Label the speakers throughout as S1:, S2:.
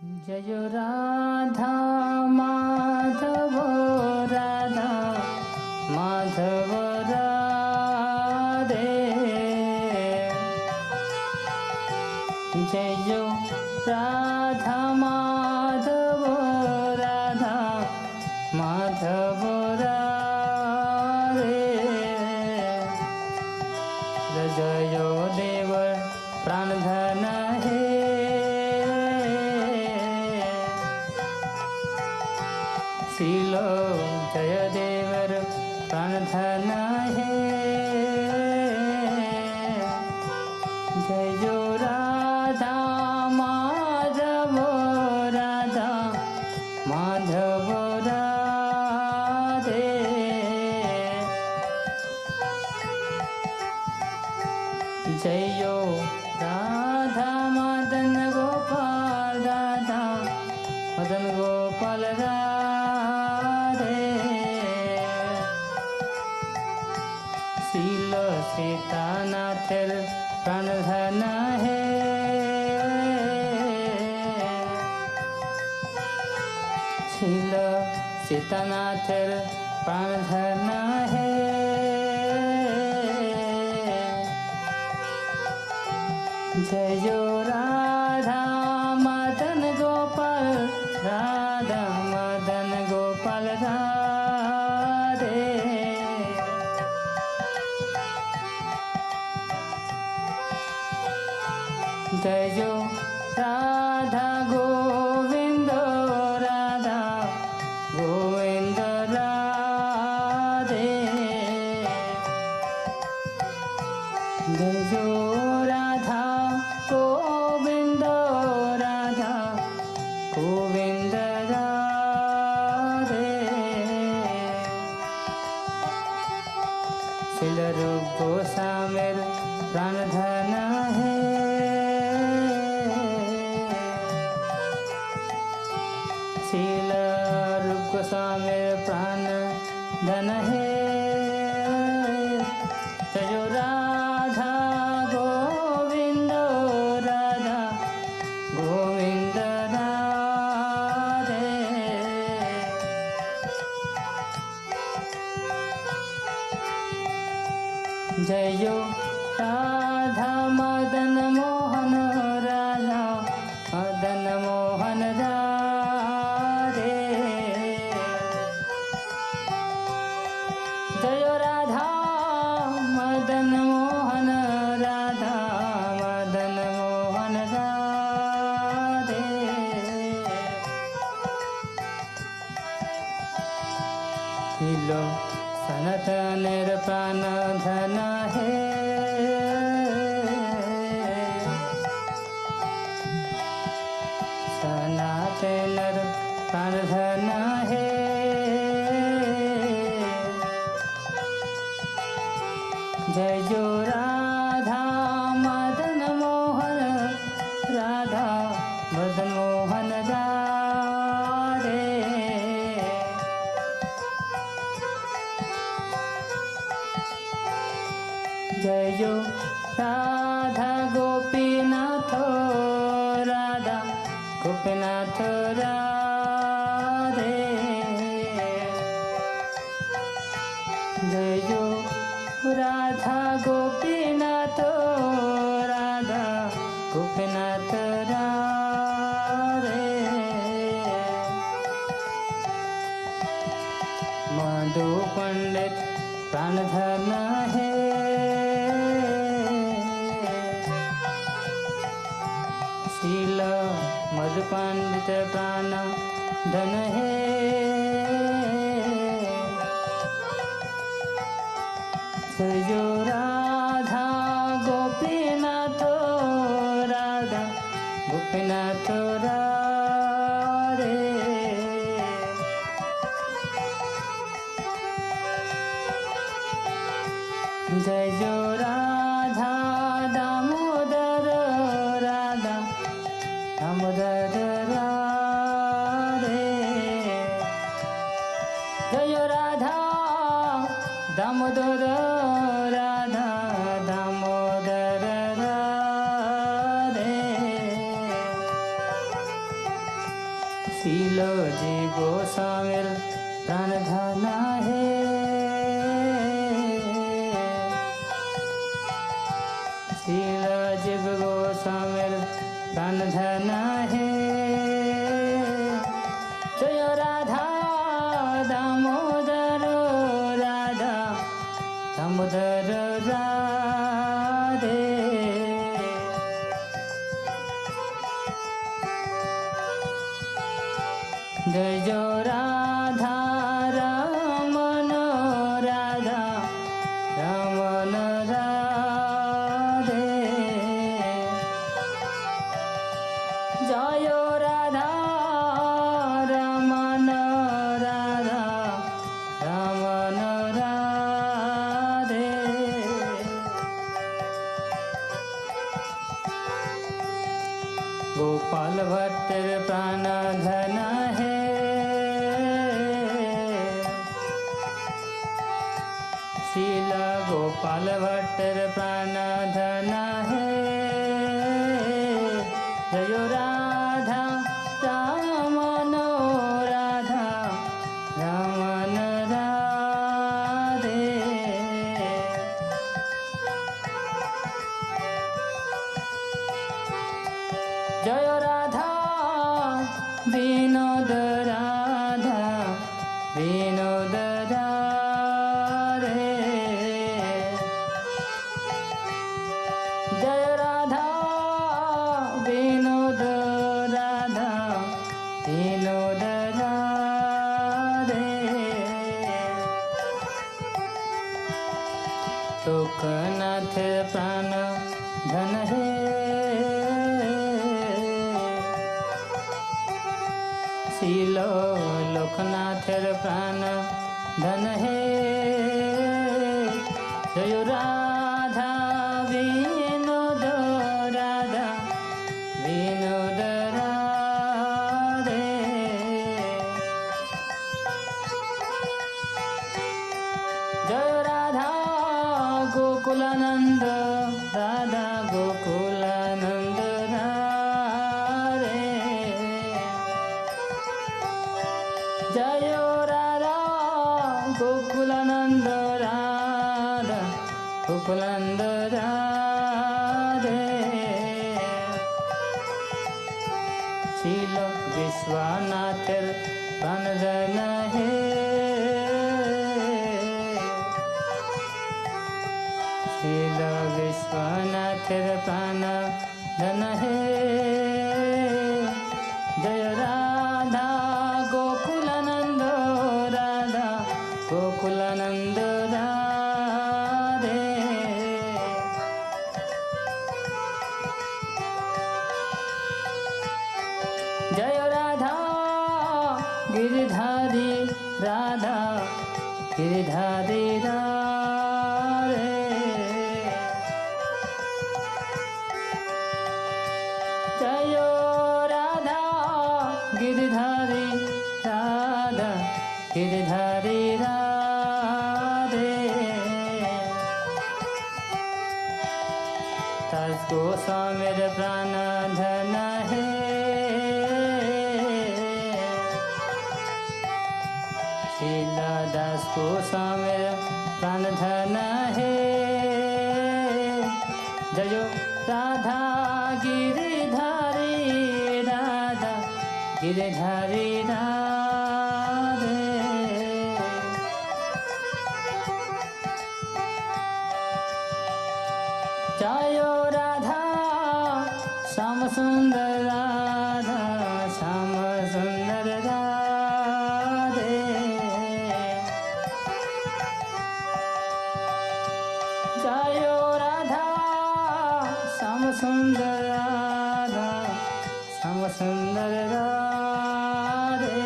S1: जय राधा माधव राधा माधव राधे। जय राधा माधव राधा माधव राधे। जय देव प्राणधन हे शीलो जय देवर प्राणधन हे। जय राधा माधव राधा माधव राधे। जय राधा मदन गोपाल राधा मदन गोपाल राधे। शील सीतानाथर प्राणधन हे शील सीतानाथर प्राणधन हे। जय राधा मदन गोपाल राधा मदन गोपाल राधे। जय राधा गोविंद राधा गोविंद राधे। जय राधा गोविंद राधा गोविंद राधे। शील रूप गोस्वामीर प्राणधन हे शील रूप गोस्वामीर प्राणधन हे। जय राधा गोविंद राधा गोविंद राधे। जय राधा मदन मोहन राधा मदन मोहन राधे। जय राधा मदन मोहन राधा मदन मोहन राधे। शीलो सनातनेर प्राणधन हे सनातनेर प्राणधन हे। जय राधा मदन मोहन राधा मदन मोहन राधे। जय राधा गोपीनाथ राधा गोपीनाथ राधे। जय राधा गोपीनाथ राधा गोपीनाथ राधे। मधु पंडित प्राणधन हे शील मधु पंडित प्राणधन हे। जय राधा गोपीनाथ राधा गोपीनाथ राधे। जय राधा दामोदर राधा दामोदर राधे। जय राधा दामोदर राधा दामोदर राधे। शीलो जी गोस्वामीर प्राण धन है। शीलो जी गोस्वामीर प्राण धन है। जय राधा दामोदर राधा दामोदर राधे। जय जो राधा रमन राधा रमन राधे। जय राधा रमन राधा रमन राधे। गोपाल भट्टर प्राण धन है। शीला गोपाल भट्टर प्राण धन है। जय राधा रमन राधा रमन राधे। जय राधा विनोद राधा विनोद राधे। जय राधा विनोद राधा विनोद राधे। लोकनाथ प्राण धन है। शीलो लोकनाथर प्राण धन है। जय राधा विनोद राधा विनोद राधे। जय राधा गोकुलानंद राधा गोकुलानंद राधे। जय राधा गोकुलानंद राधा गोकुलानंद राधे। शील विश्वनाथर प्राण धन है। शील विश्वनाथर प्राण धन है। जय राधा गोकुलानंद राधा गोकुलानंद राधे। जय राधा गिरधारी राधा गिरधारी राधे। जय राधा गिरधारी राधा गिरधारी राधे। दास गोस्वामीर प्राण धन है। शीला दास गोस्वामीर प्राण धन है। जय राधा गिरधारी राधा गिरधारी राधे। जय राधा श्याम सुंदर राधा श्याम सुंदर राधे। जय राधा श्याम सुंदर राधा श्याम सुंदर राधे।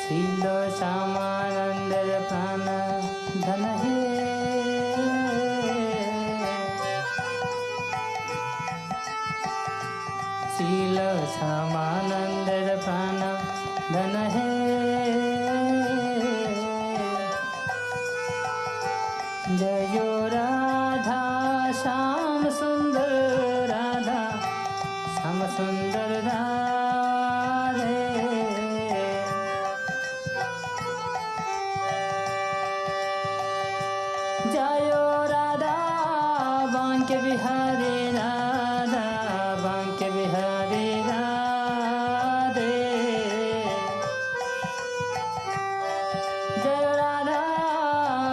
S1: शील श्यामानंद प्राण धन है। शील श्यामानंद प्राण धन है। जय राधा श्याम सुंदर बांके बिहारी राधा बांके बिहारी राधे जय राधा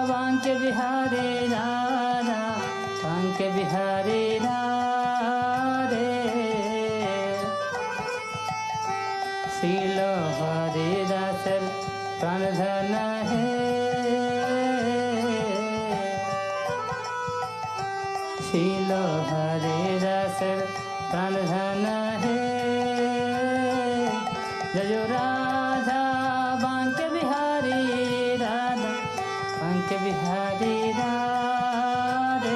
S1: बांके बिहारी राधा बांके बिहारी राधे शील हरिदासर प्राण धन है शील हरिदासर प्राण धन है जय राधा बांके बिहारी राधा बांके बिहारी राधे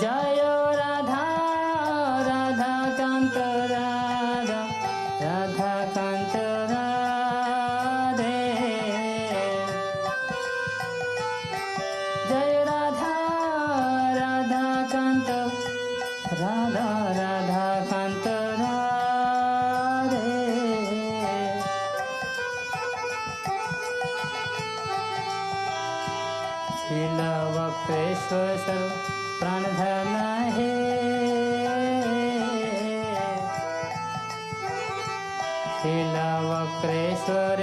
S1: जय राधा राधा कांत राधा राधा कांत राधे जय राधा राधा कांत राधा राधा कांत राधे शील वक्रेश्वर प्राण धन है शील वक्रेश्वर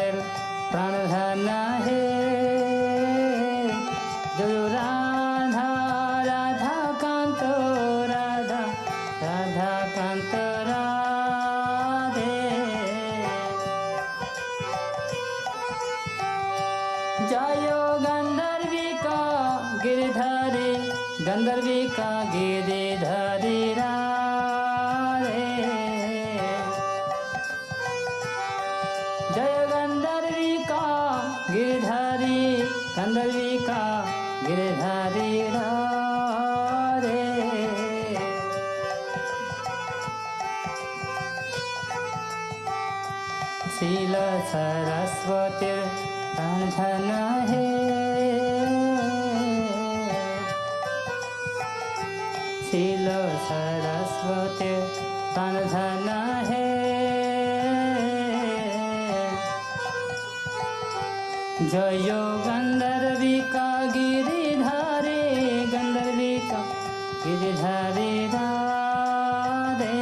S1: प्राण धन है जय राधा राधा कांत राधा राधा कांत राधे जय गंधर्विका गिरिधारी गंधर्विका गिरिधारी राधे जय गंधर्विका गिरिधारी गंधर्विका गिरिधारी राधे शील सरस्वती प्राण धन है शील सरस्वती प्राण धन है जयो गंधर्विका गिरिधारी गंधर्विका गिरिधारी राधे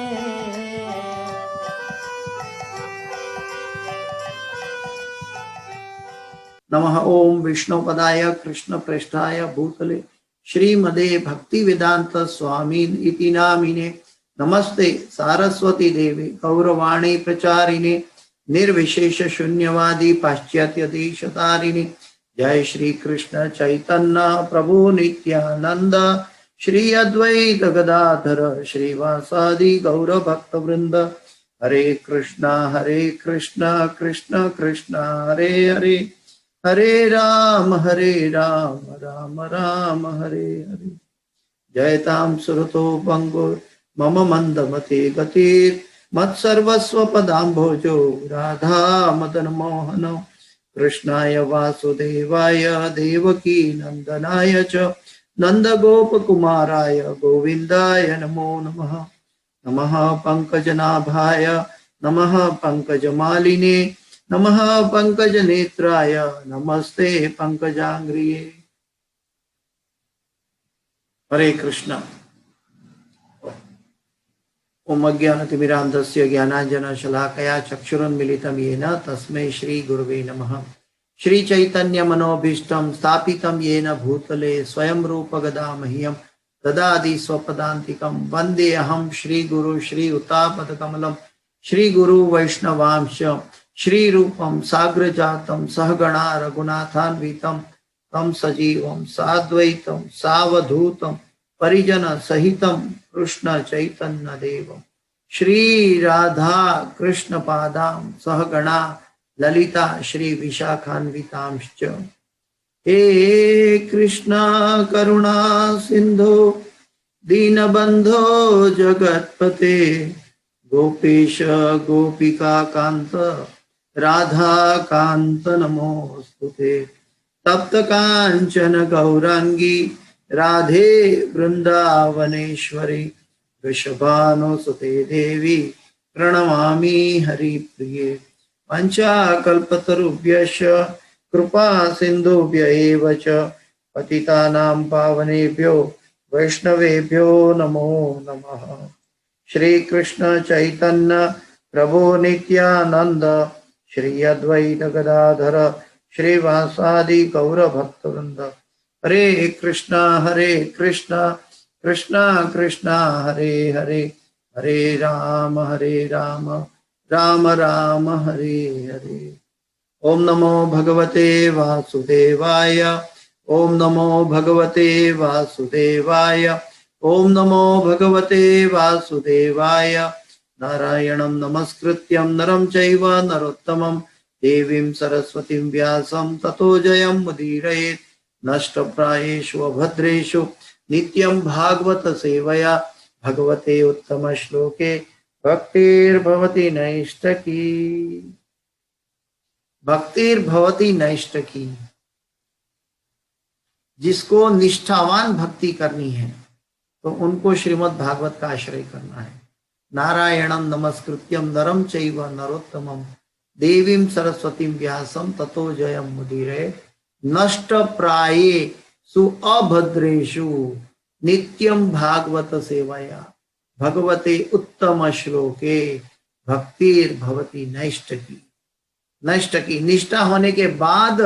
S2: नमः ओम विष्णुपदाय कृष्ण प्रेष्ठाय भूतले श्रीमदे भक्ति वेदांत स्वामीन इति नामिने नमस्ते सारस्वती देवी गौरवाणी प्रचारिणे निर्विशेष शून्यवादी पाश्चात्य देशतारिणे जय श्री कृष्ण चैतन्य प्रभु नित्यानंद श्री अद्वैत गदाधर श्रीवासादि गौर भक्त वृंद हरे कृष्ण कृष्ण कृष्ण हरे हरे हरे राम राम राम हरे हरे जयतां सुरतो बंगो मम मंदमते गतिर मत्सर्वस्व पदाम्भोजो राधा मदन मोहन कृष्णाय वासुदेवाय देवकी नंदनाय च नंदगोपकुमाराय गोविंदाय नमो नमः नमः पंकजनाभाय नमः पंकजमालिने नमः पंकज नेत्राय नमस्ते पंकजांग्रिये हरे कृष्ण ओम अज्ञानतिमिरान्धस्य ज्ञानाञ्जनशलाकया चक्षुरुन्मिलितं येन तस्मै श्री गुरुवे नमः श्री चैतन्य मनोभीष्टं स्थापितं येन भूतले स्वयं रूप गदा मह्यं ददाति स्वपदान्तिकं वन्दे अहं श्री गुरु श्री उतापदकमलं श्री गुरु वैष्णवांश श्री रूपं साग्रजातं सहगणा रघुनाथान्वितं तं सजीवं साद्वैतं सावधूतं परिजन सहितं कृष्ण चैतन्य देवं श्री राधा कृष्ण पादां सहगणा ललिता श्री विशाखान्वितांश्च हे कृष्ण करुणा सिंधु दीनबंधो जगत्पते गोपेश गोपिका कांत राधा कांत नमोस्तुते तप्त कांचन गौरांगी राधे वृंदावनेश्वरी वृषभानुसुते देवी प्रणमामि हरिप्रिये पंचाकल्पतरुभ्यश्च कृपा सिन्धुभ्य एव च पतितानां पावनेभ्यो वैष्णवेभ्यो नमो नमः। श्री कृष्ण चैतन्य प्रभु नित्यानंद, श्री अद्वैत गदाधर श्रीवासादि गौर भक्तवृंद। हरे कृष्णा कृष्णा कृष्णा हरे हरे, हरे राम राम राम हरे हरे। ओम नमो भगवते वासुदेवाय, ओम नमो भगवते वासुदेवाय, ओम नमो भगवते वासुदेवाय। नारायणं नमस्कृत्यं नरं चैव नरोत्तमं देवीं सरस्वतीं व्यासं ततो जयं मुदीरयेत्। नष्टप्रायेषु अभद्रेषु नित्यं भागवत सेवया भगवते उत्तम श्लोके भक्तिर्भवति नैष्ठकी। भक्तिर्भवति नैष्ठकी, जिसको निष्ठावान भक्ति करनी है तो उनको श्रीमद् भागवत का आश्रय करना है। नारायणं नमस्कृत्यं नरं चैव नरोत्तमं देवीं सरस्वतीं व्यासं ततो जयं मुदीरयेत्। नष्ट प्रायेषु अभद्रेषु नित्यं भागवत सेवया भगवते उत्तम श्लोके भक्तिर्भवति नैष्ठकी। नैष्ठकी, निष्ठा होने के बाद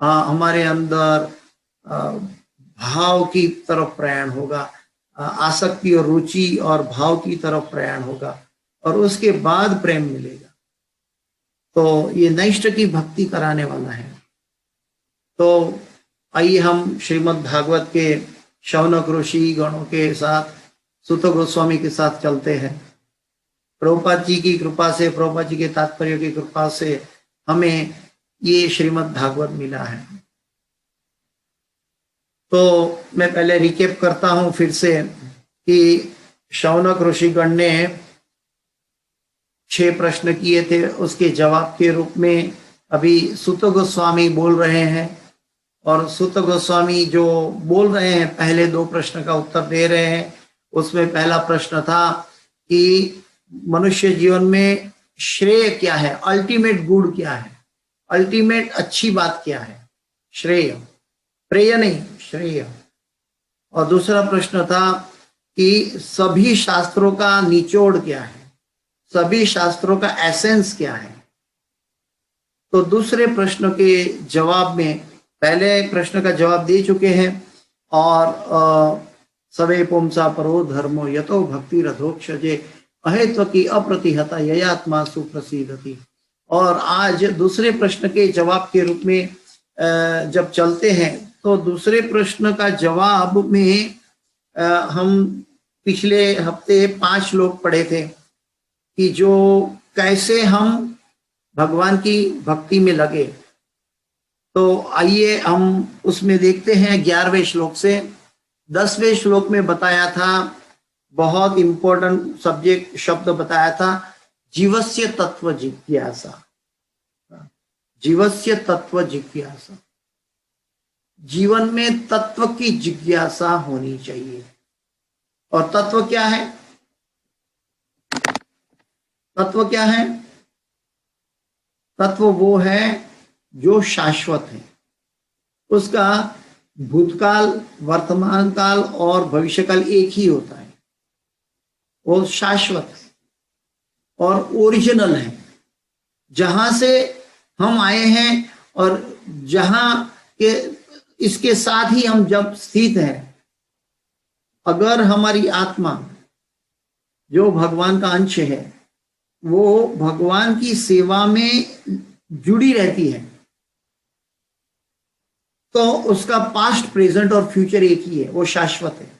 S2: हमारे अंदर भाव की तरफ प्रयाण होगा, आसक्ति और रुचि और भाव की तरफ प्रयाण होगा और उसके बाद प्रेम मिलेगा। तो ये नैष्ठकी भक्ति कराने वाला है। तो आइए हम श्रीमद् भागवत के शौनक ऋषि गणों के साथ, सुत गोस्वामी के साथ चलते हैं। प्रभुपाद जी की कृपा से, प्रभुपाद जी के तात्पर्य की कृपा से हमें ये श्रीमद् भागवत मिला है। तो मैं पहले रिकेप करता हूं फिर से कि शौनक ऋषिगण ने 6 प्रश्न किए थे, उसके जवाब के रूप में अभी सुत गोस्वामी बोल रहे हैं। और सुत गोस्वामी जो बोल रहे हैं, पहले 2 प्रश्न का उत्तर दे रहे हैं। उसमें पहला प्रश्न था कि मनुष्य जीवन में श्रेय क्या है, अल्टीमेट गुड क्या है, अल्टीमेट अच्छी बात क्या है। श्रेय, प्रेय नहीं, श्रेय। और दूसरा प्रश्न था कि सभी शास्त्रों का निचोड़ क्या है, सभी शास्त्रों का एसेंस क्या है। तो दूसरे प्रश्न के जवाब में पहले प्रश्न का जवाब दे चुके हैं। और सवे पुंसा परो धर्मो यतो भक्ति रथोक्षजे अहेत्व की अप्रतिहता ययात्मा सुप्रसिद्धति। और आज दूसरे प्रश्न के जवाब के रूप में जब चलते हैं तो दूसरे प्रश्न का जवाब में हम पिछले हफ्ते 5 श्लोक पढ़े थे कि जो कैसे हम भगवान की भक्ति में लगे। तो आइए हम उसमें देखते हैं 11वें श्लोक से। 10वें श्लोक में बताया था, बहुत इंपॉर्टेंट सब्जेक्ट शब्द बताया था, जीवस्य तत्व जिज्ञासा। जीवस्य तत्व जिज्ञासा, जीवन में तत्व की जिज्ञासा होनी चाहिए। और तत्व क्या है? तत्व क्या है? तत्व वो है जो शाश्वत है, उसका भूतकाल, वर्तमान काल और भविष्य काल एक ही होता है। वो शाश्वत है और ओरिजिनल है, जहां से हम आए हैं और जहां के इसके साथ ही हम जब स्थित हैं। अगर हमारी आत्मा जो भगवान का अंश है वो भगवान की सेवा में जुड़ी रहती है तो उसका पास्ट, प्रेजेंट और फ्यूचर एक ही है, वो शाश्वत है।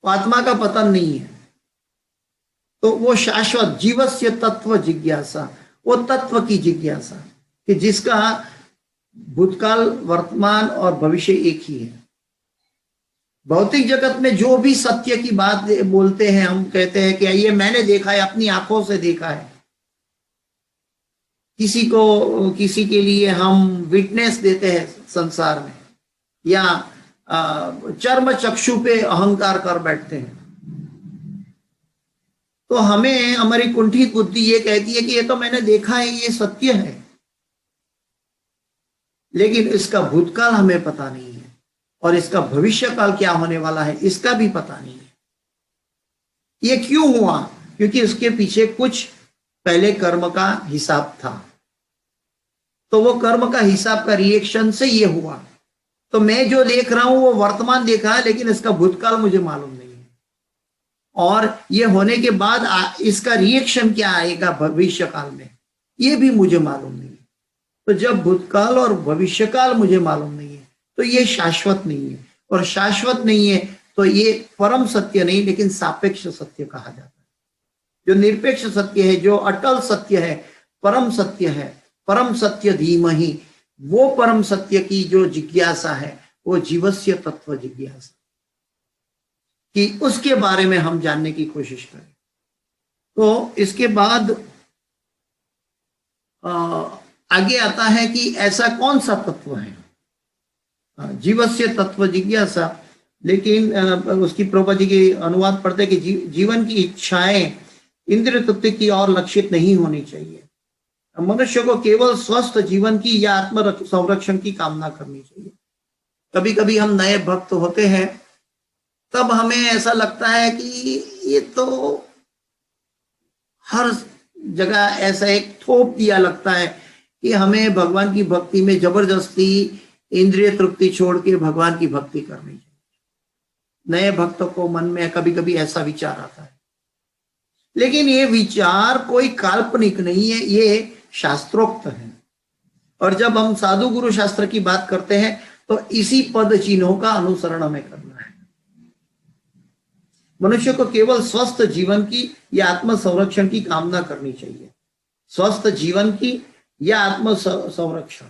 S2: आत्मा का पतन नहीं है, तो वो शाश्वत। जीवस्य तत्व जिज्ञासा, वो तत्व की जिज्ञासा कि जिसका भूतकाल, वर्तमान और भविष्य एक ही है। भौतिक जगत में जो भी सत्य की बात बोलते हैं, हम कहते हैं कि ये मैंने देखा है, अपनी आंखों से देखा है। किसी के लिए हम विटनेस देते हैं संसार में, या चर्म चक्षु पे अहंकार कर बैठते हैं। तो हमें हमारी कुंठित बुद्धि ये कहती है कि ये तो मैंने देखा है, ये सत्य है। लेकिन इसका भूतकाल हमें पता नहीं है और इसका भविष्य काल क्या होने वाला है इसका भी पता नहीं है। ये क्यों हुआ? क्योंकि उसके पीछे कुछ पहले कर्म का हिसाब था, तो वो कर्म का हिसाब का रिएक्शन से ये हुआ। तो मैं जो देख रहा हूं वो वर्तमान देखा है, लेकिन इसका भूतकाल मुझे मालूम नहीं है, और ये होने के बाद इसका रिएक्शन क्या आएगा भविष्य काल में ये भी मुझे मालूम नहीं है। तो जब भूतकाल और भविष्य काल मुझे मालूम नहीं है तो ये शाश्वत नहीं है, और शाश्वत नहीं है तो ये परम सत्य नहीं लेकिन सापेक्ष सत्य कहा जाता है। जो निरपेक्ष सत्य है, जो अटल सत्य है, परम सत्य है, परम सत्य धीमहि, वो परम सत्य की जो जिज्ञासा है वो जीवस्य तत्व जिज्ञासा, कि उसके बारे में हम जानने की कोशिश करें। तो इसके बाद आगे आता है कि ऐसा कौन सा तत्व है, जीवस्य तत्व जिज्ञासा। लेकिन उसकी प्रभुपाद जी के अनुवाद पढ़ते कि जीवन की इच्छाएं इंद्रिय तृप्ति की ओर लक्षित नहीं होनी चाहिए। मनुष्य को केवल स्वस्थ जीवन की या आत्म संरक्षण की कामना करनी चाहिए। कभी कभी हम नए भक्त होते हैं तब हमें ऐसा लगता है कि ये तो हर जगह ऐसा एक थोप दिया लगता है कि हमें भगवान की भक्ति में जबरदस्ती इंद्रिय तृप्ति छोड़ के भगवान की भक्ति करनी चाहिए। नए भक्तों को मन में कभी कभी ऐसा विचार आता है, लेकिन ये विचार कोई काल्पनिक नहीं है, ये शास्त्रोक्त है। और जब हम साधु गुरु शास्त्र की बात करते हैं तो इसी पद चिन्हों का अनुसरण हमें करना है। मनुष्य को केवल स्वस्थ जीवन की या आत्म संरक्षण की कामना करनी चाहिए। स्वस्थ जीवन की या आत्म संरक्षण।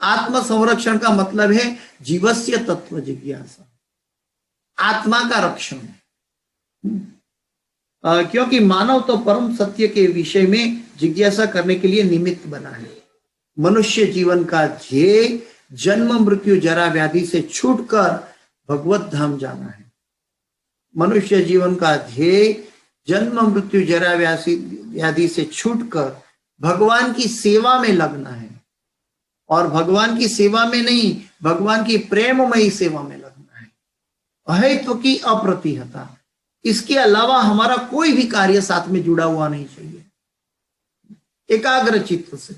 S2: आत्म संरक्षण का मतलब है जीवस्य तत्व जिज्ञासा, आत्मा का रक्षण। क्योंकि मानव तो परम सत्य के विषय में जिज्ञासा करने के लिए निमित्त बना है। मनुष्य जीवन का ध्येय जन्म मृत्यु जरा व्याधि से छूटकर भगवत धाम जाना है। मनुष्य जीवन का ध्येय जन्म मृत्यु जरा व्याधि से छूटकर भगवान की सेवा में लगना है, और भगवान की सेवा में नहीं, भगवान की प्रेममयी सेवा में लगना है। अहेतु की अप्रतिहता, इसके अलावा हमारा कोई भी कार्य साथ में जुड़ा हुआ नहीं चाहिए। एकाग्र चित्त से,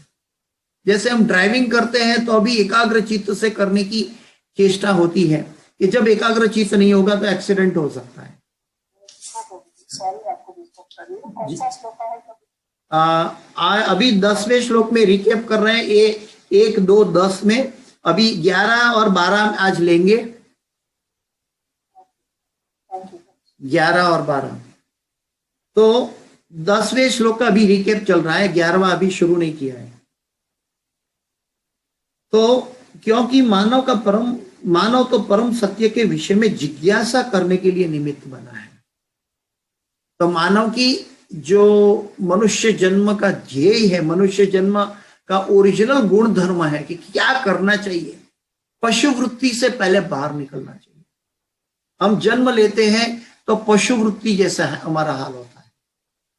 S2: जैसे हम ड्राइविंग करते हैं तो अभी एकाग्र चित्त से करने की चेष्टा होती है, कि जब एकाग्र चित्त नहीं होगा तो एक्सीडेंट हो सकता है। अभी 10वें श्लोक में रिकेप कर रहे हैं, 1, 2, 10 में। अभी 11 और 12 आज लेंगे, 11 और 12। तो 10वें श्लोक का अभी रिकेप चल रहा है, 11वां अभी शुरू नहीं किया है। तो क्योंकि मानव तो परम सत्य के विषय में जिज्ञासा करने के लिए निमित्त बना है। तो मानव की जो मनुष्य जन्म का ध्येय है, मनुष्य जन्म का ओरिजिनल गुण धर्म है कि क्या करना चाहिए, पशु वृत्ति से पहले बाहर निकलना चाहिए। हम जन्म लेते हैं तो पशु वृत्ति जैसा है हमारा हाल होता है,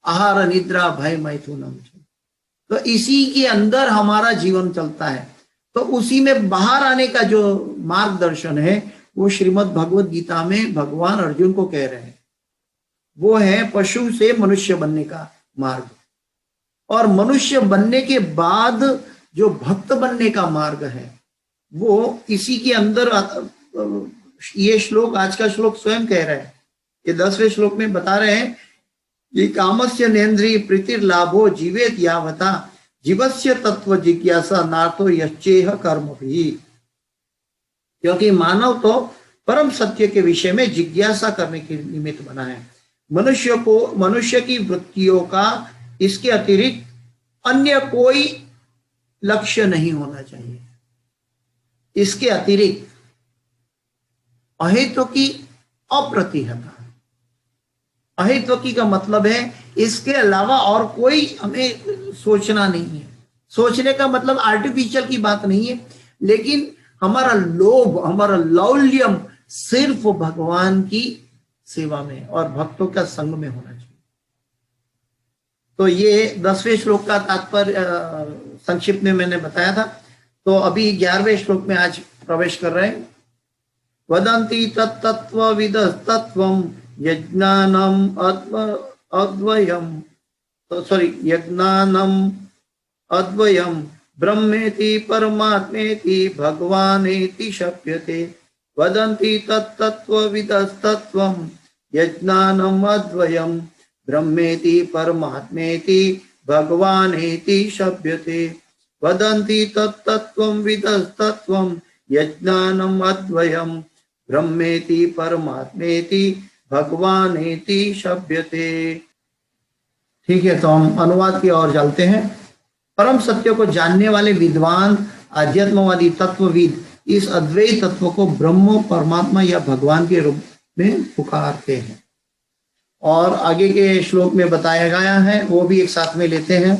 S2: आहार निद्रा भय मैथुनम। तो इसी के अंदर हमारा जीवन चलता है। तो उसी में बाहर आने का जो मार्गदर्शन है वो श्रीमद् भगवद गीता में भगवान अर्जुन को कह रहे हैं, वो है पशु से मनुष्य बनने का मार्ग। और मनुष्य बनने के बाद जो भक्त बनने का मार्ग है वो इसी के अंदर। ये श्लोक, आज का श्लोक स्वयं कह रहे हैं, ये 10वें श्लोक में बता रहे हैं कि कामस्य नेन्द्रिय प्रीतिर लाभो जीवेत यावता जीवस्य तत्व जिज्ञासा नार्थो यश्चेह कर्म भी। क्योंकि मानव तो परम सत्य के विषय में जिज्ञासा करने के निमित्त बना है। मनुष्य की वृत्तियों का इसके अतिरिक्त अन्य कोई लक्ष्य नहीं होना चाहिए। इसके अतिरिक्त अहेतु की अप्रतिहता। अहेतु की का मतलब है इसके अलावा और कोई हमें सोचना नहीं है। सोचने का मतलब आर्टिफिशियल की बात नहीं है, लेकिन हमारा लोभ, हमारा लौल्यम सिर्फ भगवान की सेवा में और भक्तों का संग में होना चाहिए। तो ये 10वें श्लोक का तात्पर्य संक्षिप्त में मैंने बताया था। तो अभी 11वें श्लोक में आज प्रवेश कर रहे हैं। वदन्ति तत्तत्त्वविदस्तत्त्वं यज्ञानम् अद्वयम्, यज्ञानम् अद्वयम् ब्रह्मेति परमात्मेति भगवानेति शप्यते। वदन्ति तत्तत्त्वविदस्तत्त्वं यज्ञानम् अद्वयम् ब्रह्मेति परमात्मेति भगवानेति शप्यते। वदन्ति तत्तत्त्वं विदस्तत्त्वं यज्ञानम् अद्वयम् ब्रह्मेति परमात्मेति भगवानेति शप्यते। ठीक है, तो हम अनुवाद की ओर चलते हैं। परम सत्य को जानने वाले विद्वान आध्यात्मवादी तत्वविद इस अद्वैत तत्व को ब्रह्म, परमात्मा या भगवान के रूप में पुकारते हैं। और आगे के श्लोक में बताया गया है, वो भी एक साथ में लेते हैं।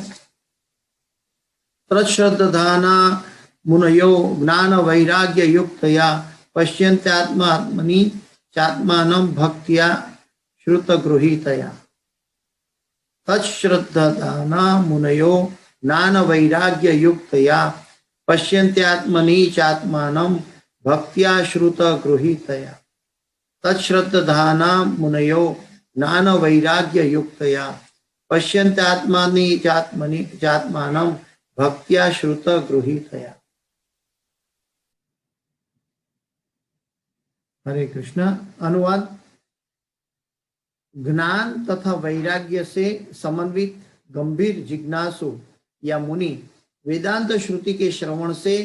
S2: तच्छ्रद्धाना मुनयो ज्ञान वैराग्य युक्तया पश्यन्त्यात्मात्मनि चात्मानं भक्त्या श्रुतगृहीतया। तच्छ्रद्धाना मुनयो ज्ञान वैराग्य युक्तया पश्यन्त्यात्मनि चात्मानं भक्त्या श्रुतगृहीतया। तच्छ्रद्धाना मुनयो ज्ञान वैराग्य युक्तया पश्यन्त्यात्मनि चात्मानं भक्त्या श्रुतगृहीतया। हरे कृष्णा। अनुवाद। ज्ञान तथा वैराग्य से समन्वित गंभीर जिज्ञासु या मुनि वेदांत श्रुति के श्रवण से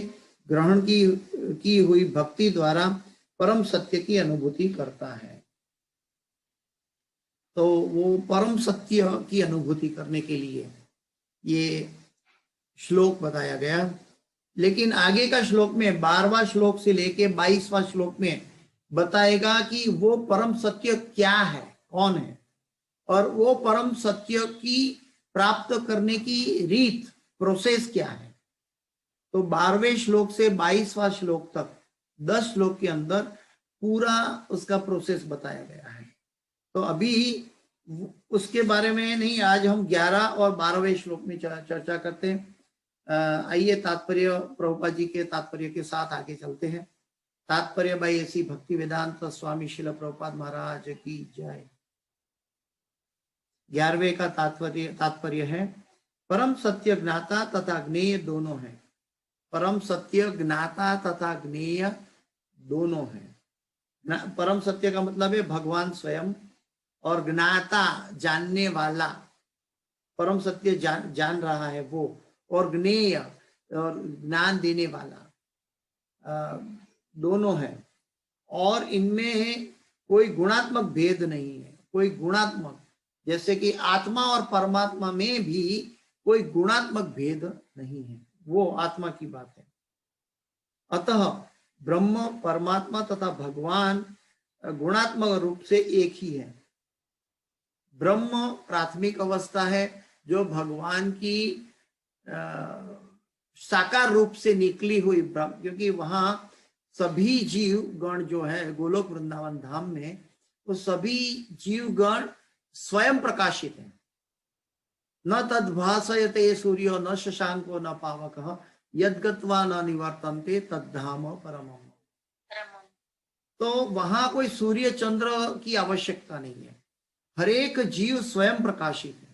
S2: ग्रहण की हुई भक्ति द्वारा परम सत्य की अनुभूति करता है। तो वो परम सत्य की अनुभूति करने के लिए ये श्लोक बताया गया। लेकिन आगे का श्लोक में 12वां श्लोक से लेके 22वां श्लोक में बताएगा कि वो परम सत्य क्या है, कौन है, और वो परम सत्य की प्राप्त करने की रीत, प्रोसेस क्या है। तो 12वें श्लोक से 22वां श्लोक तक 10 श्लोक के अंदर पूरा उसका प्रोसेस बताया गया है। तो अभी उसके बारे में नहीं, आज हम 11 और 12वें श्लोक में चर्चा करते हैं। आइए तात्पर्य, प्रभुपाद जी के तात्पर्य के साथ आगे चलते हैं। तात्पर्य बाई ऐसी भक्ति वेदांत स्वामी श्रील प्रभुपाद महाराज की जय। 11वें का तात्पर्य है परम सत्य ज्ञाता तथा ज्ञेय दोनों है। परम सत्य ज्ञाता तथा ज्ञेय दोनों है। परम सत्य का मतलब है भगवान स्वयं, और ज्ञाता जानने वाला, परम सत्य जान रहा है वो, और ज्ञेय और ज्ञान देने वाला दोनों है। और इनमें कोई गुणात्मक भेद नहीं है, कोई गुणात्मक, जैसे कि आत्मा और परमात्मा में भी कोई गुणात्मक भेद नहीं है, वो आत्मा की बात है। अतः ब्रह्म, परमात्मा तथा भगवान गुणात्मक रूप से एक ही है। ब्रह्म प्राथमिक अवस्था है जो भगवान की साकार रूप से निकली हुई ब्रह्म, क्योंकि वहां सभी जीव गण जो है गोलोक वृंदावन धाम में, वो सभी जीव गण स्वयं प्रकाशित है। न तद्भासयते सूर्यो न शशांको न पावकः यद्गत्वा न निवर्तन्ते तद्धाम परमम्। तो वहां कोई सूर्य चंद्र की आवश्यकता नहीं है, हर एक जीव स्वयं प्रकाशित है।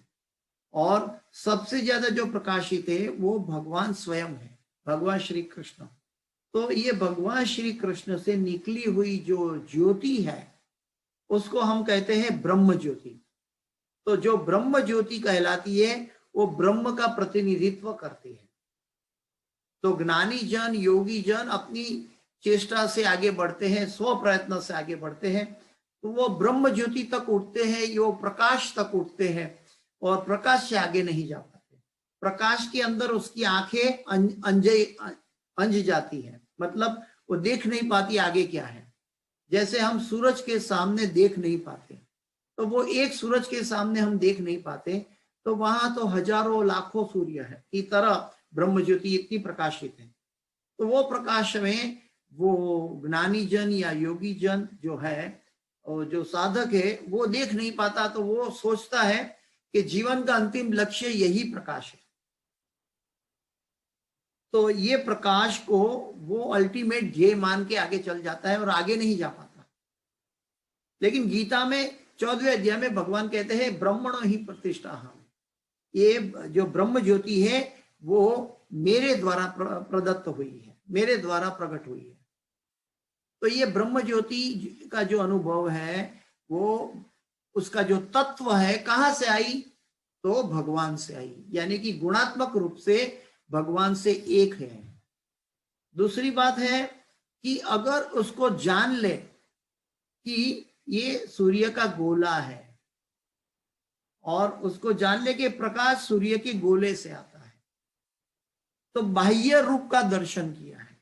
S2: और सबसे ज्यादा जो प्रकाशित है वो भगवान स्वयं है, भगवान श्री कृष्ण। तो ये भगवान श्री कृष्ण से निकली हुई जो ज्योति है उसको हम कहते हैं ब्रह्म ज्योति। तो जो ब्रह्म ज्योति कहलाती है वो ब्रह्म का प्रतिनिधित्व करती है। तो ज्ञानी जन, योगी जन अपनी चेष्टा से आगे बढ़ते हैं, स्व प्रयत्न से आगे बढ़ते हैं, तो वो ब्रह्म ज्योति तक उठते हैं, वो प्रकाश तक उठते हैं, और प्रकाश से आगे नहीं जा पाते। प्रकाश के अंदर उसकी आंखें अंज जाती है, मतलब वो देख नहीं पाती आगे क्या है। जैसे हम सूरज के सामने देख नहीं पाते, तो वो एक सूरज के सामने हम देख नहीं पाते, तो वहां तो हजारों लाखों सूर्य है की तरह ब्रह्म ज्योति इतनी प्रकाशित है। तो वो प्रकाश में वो ज्ञानी जन या योगी जन जो है, और जो साधक है, वो देख नहीं पाता, तो वो सोचता है कि जीवन का अंतिम लक्ष्य यही प्रकाश है। तो ये प्रकाश को वो अल्टीमेट ध्येय मान के आगे चल जाता है और आगे नहीं जा पाता। लेकिन गीता में 14वें अध्याय में भगवान कहते हैं ब्रह्मणो ही प्रतिष्ठा हम, ये जो ब्रह्म ज्योति है वो मेरे द्वारा प्रदत्त हुई है, मेरे द्वारा प्रकट हुई है। तो ये ब्रह्म ज्योति का जो अनुभव है वो उसका जो तत्व है कहां से आई, तो भगवान से आई, यानी कि गुणात्मक रूप से भगवान से एक है। दूसरी बात है कि अगर उसको जान ले कि ये सूर्य का गोला है और उसको जान ले कि प्रकाश सूर्य के गोले से आता है, तो बाह्य रूप का दर्शन किया है।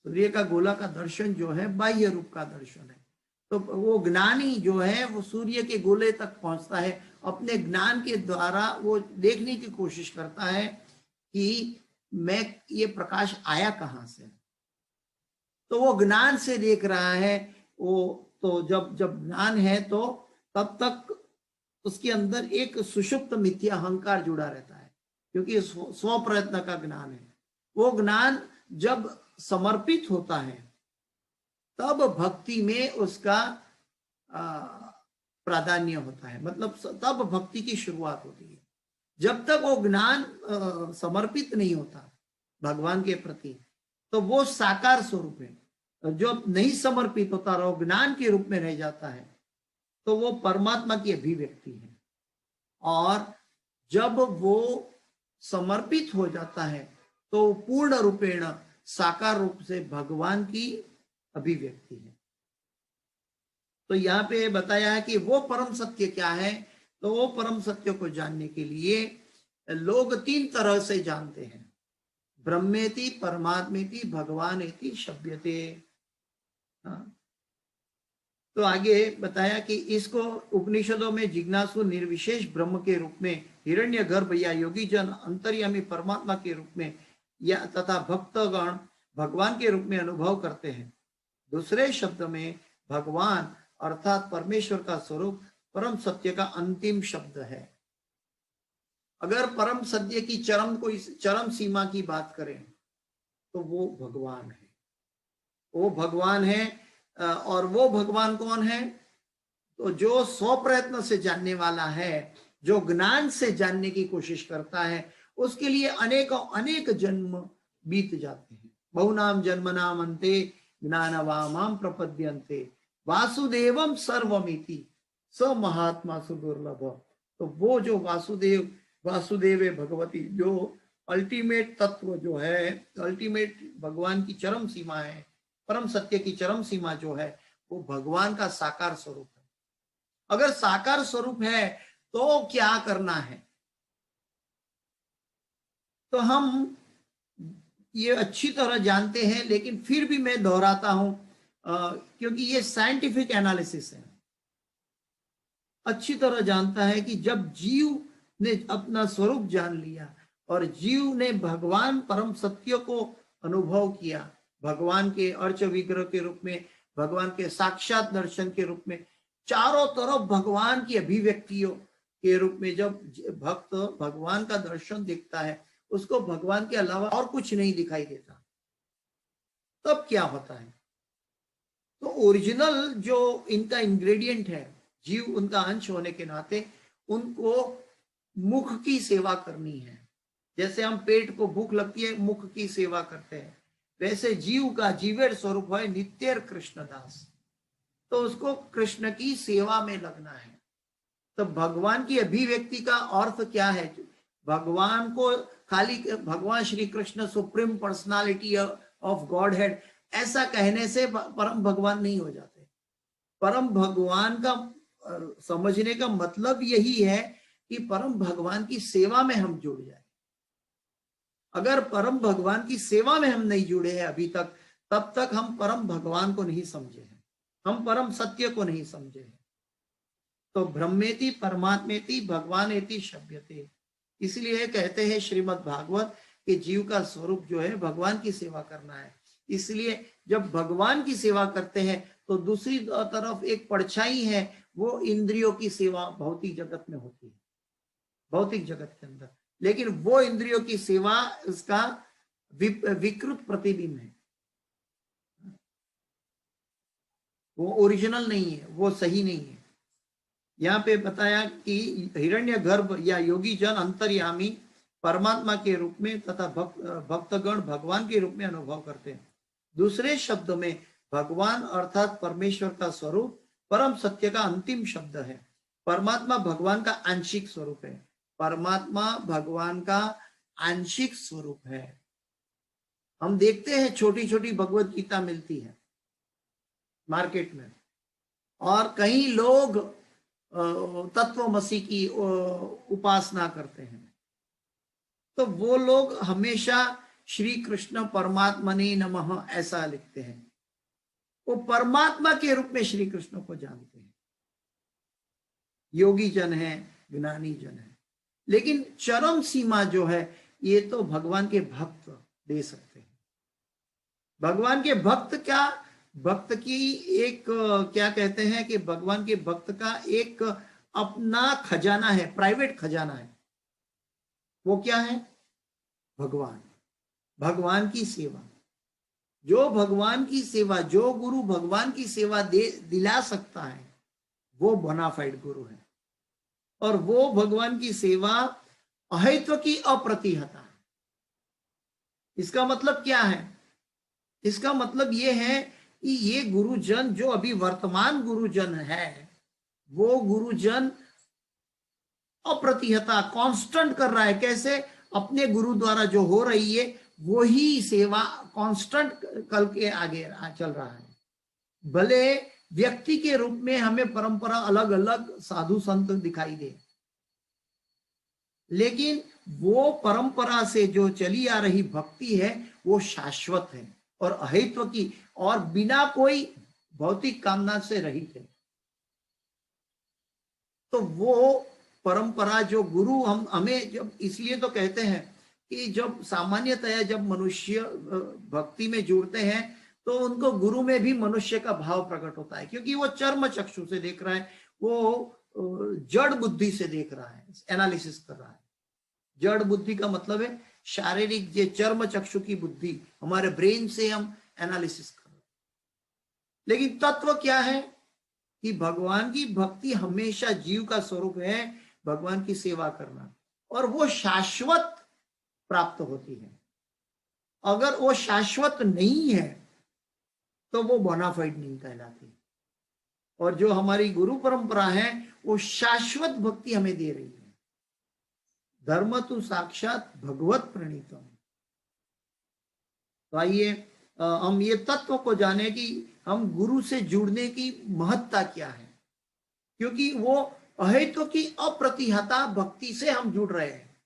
S2: सूर्य का गोला का दर्शन जो है बाह्य रूप का दर्शन है। तो वो ज्ञानी जो है वो सूर्य के गोले तक पहुंचता है, अपने ज्ञान के द्वारा वो देखने की कोशिश करता है कि मैं ये प्रकाश आया कहां से। तो वो ज्ञान से देख रहा है वो। तो जब जब ज्ञान है तो तब तक उसके अंदर एक सुषुप्त मिथ्या अहंकार जुड़ा रहता है, क्योंकि स्व प्रयत्न का ज्ञान है। वो ज्ञान जब समर्पित होता है तब भक्ति में उसका प्राधान्य होता है, मतलब तब भक्ति की शुरुआत होती है। जब तक वो ज्ञान समर्पित नहीं होता भगवान के प्रति तो वो साकार स्वरूप है। जो नहीं समर्पित होता और ज्ञान के रूप में रह जाता है तो वो परमात्मा की अभिव्यक्ति है। और जब वो समर्पित हो जाता है तो पूर्ण रूपेण साकार रूप से भगवान की अभिव्यक्ति है। तो यहाँ पे बताया है कि वो परम सत्य क्या है। तो वो परम सत्य को जानने के लिए लोग 3 तरह से जानते हैं, ब्रह्मेति, परमात्मेति, भगवानेति शब्यते। तो आगे बताया कि इसको उपनिषदों में जिज्ञासु निर्विशेष ब्रह्म के रूप में, हिरण्य गर्भ या योगी जन अंतर्यामी परमात्मा के रूप में या तथा भक्तगण भगवान के रूप में अनुभव करते हैं। दूसरे शब्द में भगवान अर्थात परमेश्वर का स्वरूप परम सत्य का अंतिम शब्द है। अगर परम सत्य की चरम सीमा की बात करें तो वो भगवान है, वो भगवान है। और वो भगवान कौन है, तो जो स्व प्रयत्न से जानने वाला है, जो ज्ञान से जानने की कोशिश करता है, उसके लिए अनेक जन्म बीत जाते हैं। बहुनाम जन्मनाम अन्ते ज्ञानवामाम प्रपद्यन्ते वासुदेवम सर्वमिति स महात्मा सुदुर्लभ। तो वो जो वासुदेव भगवती, जो अल्टीमेट तत्व जो है, अल्टीमेट भगवान की चरम सीमा है, परम सत्य की चरम सीमा जो है वो भगवान का साकार स्वरूप है। अगर साकार स्वरूप है तो क्या करना है, तो हम ये अच्छी तरह जानते हैं, लेकिन फिर भी मैं दोहराता हूं क्योंकि ये साइंटिफिक एनालिसिस है। अच्छी तरह जानता है कि जब जीव ने अपना स्वरूप जान लिया और जीव ने भगवान परम सत्य को अनुभव किया, भगवान के अर्च विग्रह के रूप में, भगवान के साक्षात दर्शन के रूप में, चारों तरफ भगवान की अभिव्यक्तियों के रूप में जब भक्त भगवान का दर्शन देखता है, उसको भगवान के अलावा और कुछ नहीं दिखाई देता, तब क्या होता है। तो ओरिजिनल जो इनका इंग्रेडिएंट है, जीव उनका अंश होने के नाते उनको मुख की सेवा करनी है। जैसे हम पेट को भूख लगती है, मुख की सेवा करते हैं, वैसे जीव का जीवेर स्वरूप है नित्यर कृष्णदास, तो उसको कृष्ण की सेवा में लगना है। तो भगवान की अभिव्यक्ति का अर्थ क्या है, भगवान को खाली भगवान Shri Krishna supreme personality of God head ऐसा कहने से परम भगवान नहीं हो जाते। परम भगवान का समझने का मतलब यही है कि परम भगवान की सेवा में हम जुड़ जाए। अगर परम भगवान की सेवा में हम नहीं जुड़े हैं अभी तक, तब तक हम परम भगवान को नहीं समझे हैं, हम परम सत्य को नहीं समझे हैं। तो ब्रह्मेति परमात्मेति भगवानेति शब्यते, इसलिए कहते हैं श्रीमद् भागवत कि जीव का स्वरूप जो है भगवान की सेवा करना है। इसलिए जब भगवान की सेवा करते हैं तो दूसरी तरफ एक परछाई है, वो इंद्रियों की सेवा भौतिक जगत में होती है, भौतिक जगत के अंदर। लेकिन वो इंद्रियों की सेवा उसका विकृत प्रतिबिंब है, वो ओरिजिनल नहीं है, वो सही नहीं है। यहाँ पे बताया कि हिरण्यगर्भ या योगी जन अंतर्यामी परमात्मा के रूप में तथा भक्तगण भगवान के रूप में अनुभव करते हैं। दूसरे शब्द में भगवान अर्थात परमेश्वर का स्वरूप परम सत्य का अंतिम शब्द है। परमात्मा भगवान का आंशिक स्वरूप है। परमात्मा भगवान का आंशिक स्वरूप है। हम देखते हैं छोटी छोटी भगवत गीता मिलती है मार्केट में, और कई लोग तत्वमसी की उपासना करते हैं, तो वो लोग हमेशा श्री कृष्ण परमात्मने नमः ऐसा लिखते हैं। वो परमात्मा के रूप में श्री कृष्ण को जानते हैं। योगी जन है, ज्ञानी जन है, लेकिन चरम सीमा जो है ये तो भगवान के भक्त दे सकते हैं। भगवान के भक्त क्या, भक्त की एक क्या कहते हैं कि भगवान के भक्त का एक अपना खजाना है, प्राइवेट खजाना है। वो क्या है? भगवान, भगवान की सेवा। जो भगवान की सेवा, जो गुरु भगवान की सेवा दिला सकता है वो बोनाफाइड गुरु है। और वो भगवान की सेवा अहित्व की अप्रतिहता। इसका मतलब क्या है? इसका मतलब ये है कि ये गुरुजन जो अभी वर्तमान गुरुजन है, वो गुरुजन अप्रतिहता कांस्टेंट कर रहा है। कैसे? अपने गुरु द्वारा जो हो रही है वही सेवा कांस्टेंट कल के आगे चल रहा है। भले व्यक्ति के रूप में हमें परंपरा अलग अलग साधु संत दिखाई दे, लेकिन वो परंपरा से जो चली आ रही भक्ति है वो शाश्वत है और अहित्व की, और बिना कोई भौतिक कामना से रहित है। तो वो परंपरा जो गुरु हमें जब इसलिए तो कहते हैं कि जब सामान्यतया जब मनुष्य भक्ति में जुड़ते हैं तो उनको गुरु में भी मनुष्य का भाव प्रकट होता है, क्योंकि वो चर्म चक्षु से देख रहा है, वो जड़ बुद्धि से देख रहा है, एनालिसिस कर रहा है। जड़ बुद्धि का मतलब है शारीरिक, ये चर्म चक्षु की बुद्धि, हमारे ब्रेन से हम एनालिसिस कर रहे हैं। लेकिन तत्व क्या है कि भगवान की भक्ति हमेशा जीव का स्वरूप है, भगवान की सेवा करना, और वो शाश्वत प्राप्त होती है। अगर वो शाश्वत नहीं है तो वो बोनाफाइड नहीं कहलाती। और जो हमारी गुरु परंपरा है वो शाश्वत भक्ति हमें दे रही है। धर्म तो साक्षात भगवत प्रणीतम। तो आइए हम ये तत्व को जाने कि हम गुरु से जुड़ने की महत्ता क्या है, क्योंकि वो अहित्व की अप्रतिहता भक्ति से हम जुड़ रहे हैं।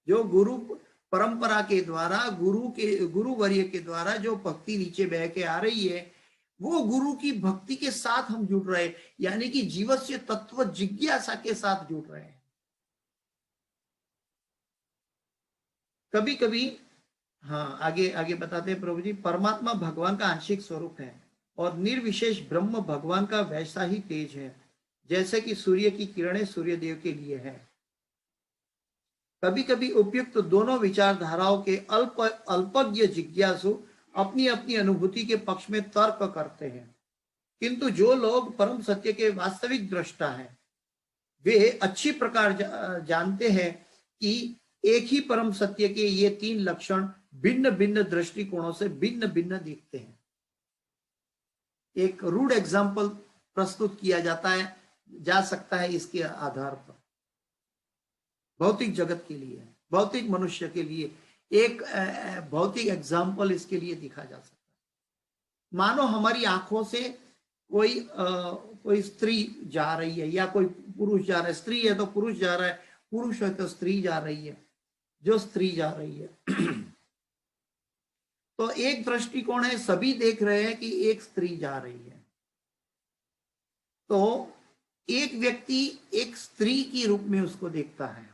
S2: जो गुरु परंपरा के द्वारा, गुरुवर्य के द्वारा जो भक्ति नीचे बह के आ रही है, वो गुरु की भक्ति के साथ हम जुड़ रहे हैं, यानी कि जीवस्य तत्व जिज्ञासा के साथ जुड़ रहे हैं। कभी कभी आगे आगे बताते हैं प्रभु जी, परमात्मा भगवान का आंशिक स्वरूप है और निर्विशेष ब्रह्म भगवान का वैसा ही तेज है जैसे कि सूर्य की किरणें सूर्य देव के लिए है। कभी कभी उपयुक्त दोनों विचारधाराओं के अल्पज्ञ जिज्ञासु अपनी अपनी अनुभूति के पक्ष में तर्क करते हैं, किंतु जो लोग परम सत्य के वास्तविक दृष्टा हैं वे अच्छी प्रकार जानते हैं कि एक ही परम सत्य के ये तीन लक्षण भिन्न भिन्न दृष्टिकोणों से भिन्न भिन्न दिखते हैं। एक रूड एग्जाम्पल प्रस्तुत किया जा सकता है इसके आधार पर। भौतिक जगत के लिए, भौतिक मनुष्य के लिए एक भौतिक एग्जाम्पल इसके लिए दिखा जा सकता है। मानो हमारी आंखों से कोई स्त्री जा रही है या कोई पुरुष जा रहा है। स्त्री है तो पुरुष जा रहा है, पुरुष है तो स्त्री जा रही है। जो स्त्री जा रही है तो एक दृष्टिकोण है, सभी देख रहे हैं कि एक स्त्री जा रही है। तो एक व्यक्ति एक स्त्री के रूप में उसको देखता है,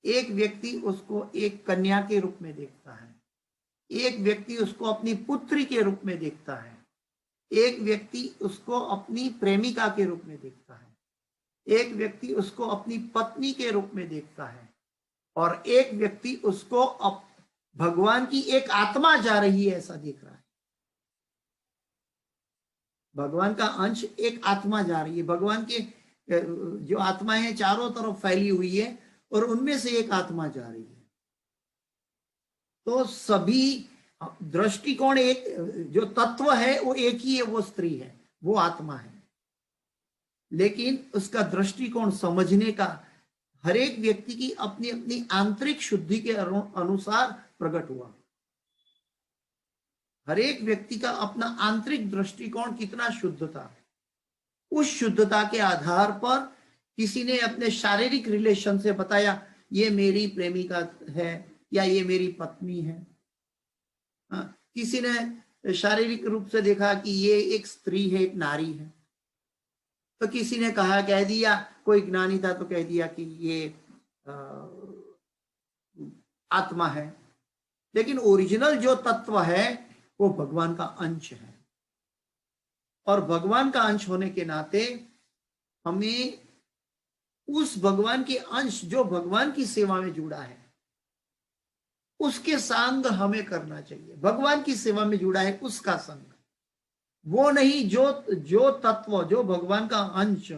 S2: एक व्यक्ति उसको एक कन्या के रूप में देखता है, एक व्यक्ति उसको अपनी पुत्री के रूप में देखता है, एक व्यक्ति उसको अपनी प्रेमिका के रूप में देखता है, एक व्यक्ति उसको अपनी पत्नी के रूप में देखता है, और एक व्यक्ति उसको भगवान की एक आत्मा जा रही है ऐसा देख रहा है। भगवान का अंश एक आत्मा जा रही है, भगवान के जो आत्मा है चारों तरफ फैली हुई है और उनमें से एक आत्मा जा रही है। तो सभी दृष्टिकोण एक, जो तत्व है वो एक ही है, वो स्त्री है, वो आत्मा है, लेकिन उसका दृष्टिकोण समझने का हर एक व्यक्ति की अपनी अपनी आंतरिक शुद्धि के अनुसार प्रकट हुआ। हर एक व्यक्ति का अपना आंतरिक दृष्टिकोण कितना शुद्ध था, उस शुद्धता के आधार पर किसी ने अपने शारीरिक रिलेशन से बताया ये मेरी प्रेमिका है या ये मेरी पत्नी है। किसी ने शारीरिक रूप से देखा कि ये एक स्त्री है, एक नारी है, तो किसी ने कह दिया, कोई ज्ञानी था तो कह दिया कि ये आत्मा है, लेकिन ओरिजिनल जो तत्व है वो भगवान का अंश है। और भगवान का अंश होने के नाते हमें उस भगवान के अंश जो भगवान की सेवा में जुड़ा है उसके संग हमें करना चाहिए। भगवान की सेवा में जुड़ा है उसका संग, वो नहीं जो तत्व, जो भगवान का अंश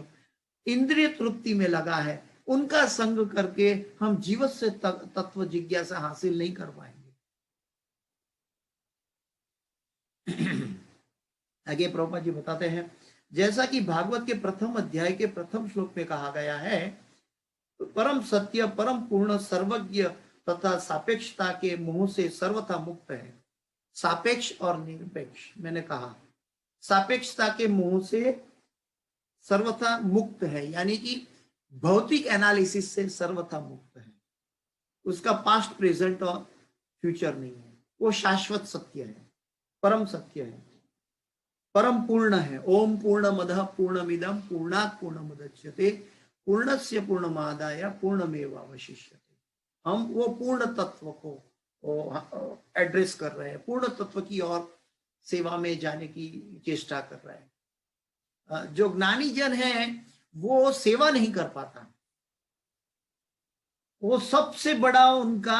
S2: इंद्रिय तृप्ति में लगा है उनका संग करके हम जीवन से तत्व जिज्ञासा हासिल नहीं कर पाएंगे। आगे प्रभुपाद जी बताते हैं, जैसा कि भागवत के प्रथम अध्याय के प्रथम श्लोक में कहा गया है, परम सत्य परम पूर्ण सर्वज्ञ तथा सापेक्षता के मोह से सर्वथा मुक्त है। सापेक्ष और निरपेक्ष, मैंने कहा सापेक्षता के मोह से सर्वथा मुक्त है, यानी कि भौतिक एनालिसिस से सर्वथा मुक्त है। उसका पास्ट प्रेजेंट और फ्यूचर नहीं है, वो शाश्वत सत्य है, परम सत्य है, परम पूर्ण है। ओम पूर्णमदः पूर्णमिदं पूर्णात् पूर्णमुदच्यते पूर्णस्य पूर्णमादाय पूर्णमेवावशिष्यते। हम वो पूर्ण तत्व को एड्रेस कर रहे हैं, पूर्ण तत्व की ओर सेवा में जाने की चेष्टा कर रहे हैं। जो ज्ञानी जन है वो सेवा नहीं कर पाता, वो सबसे बड़ा उनका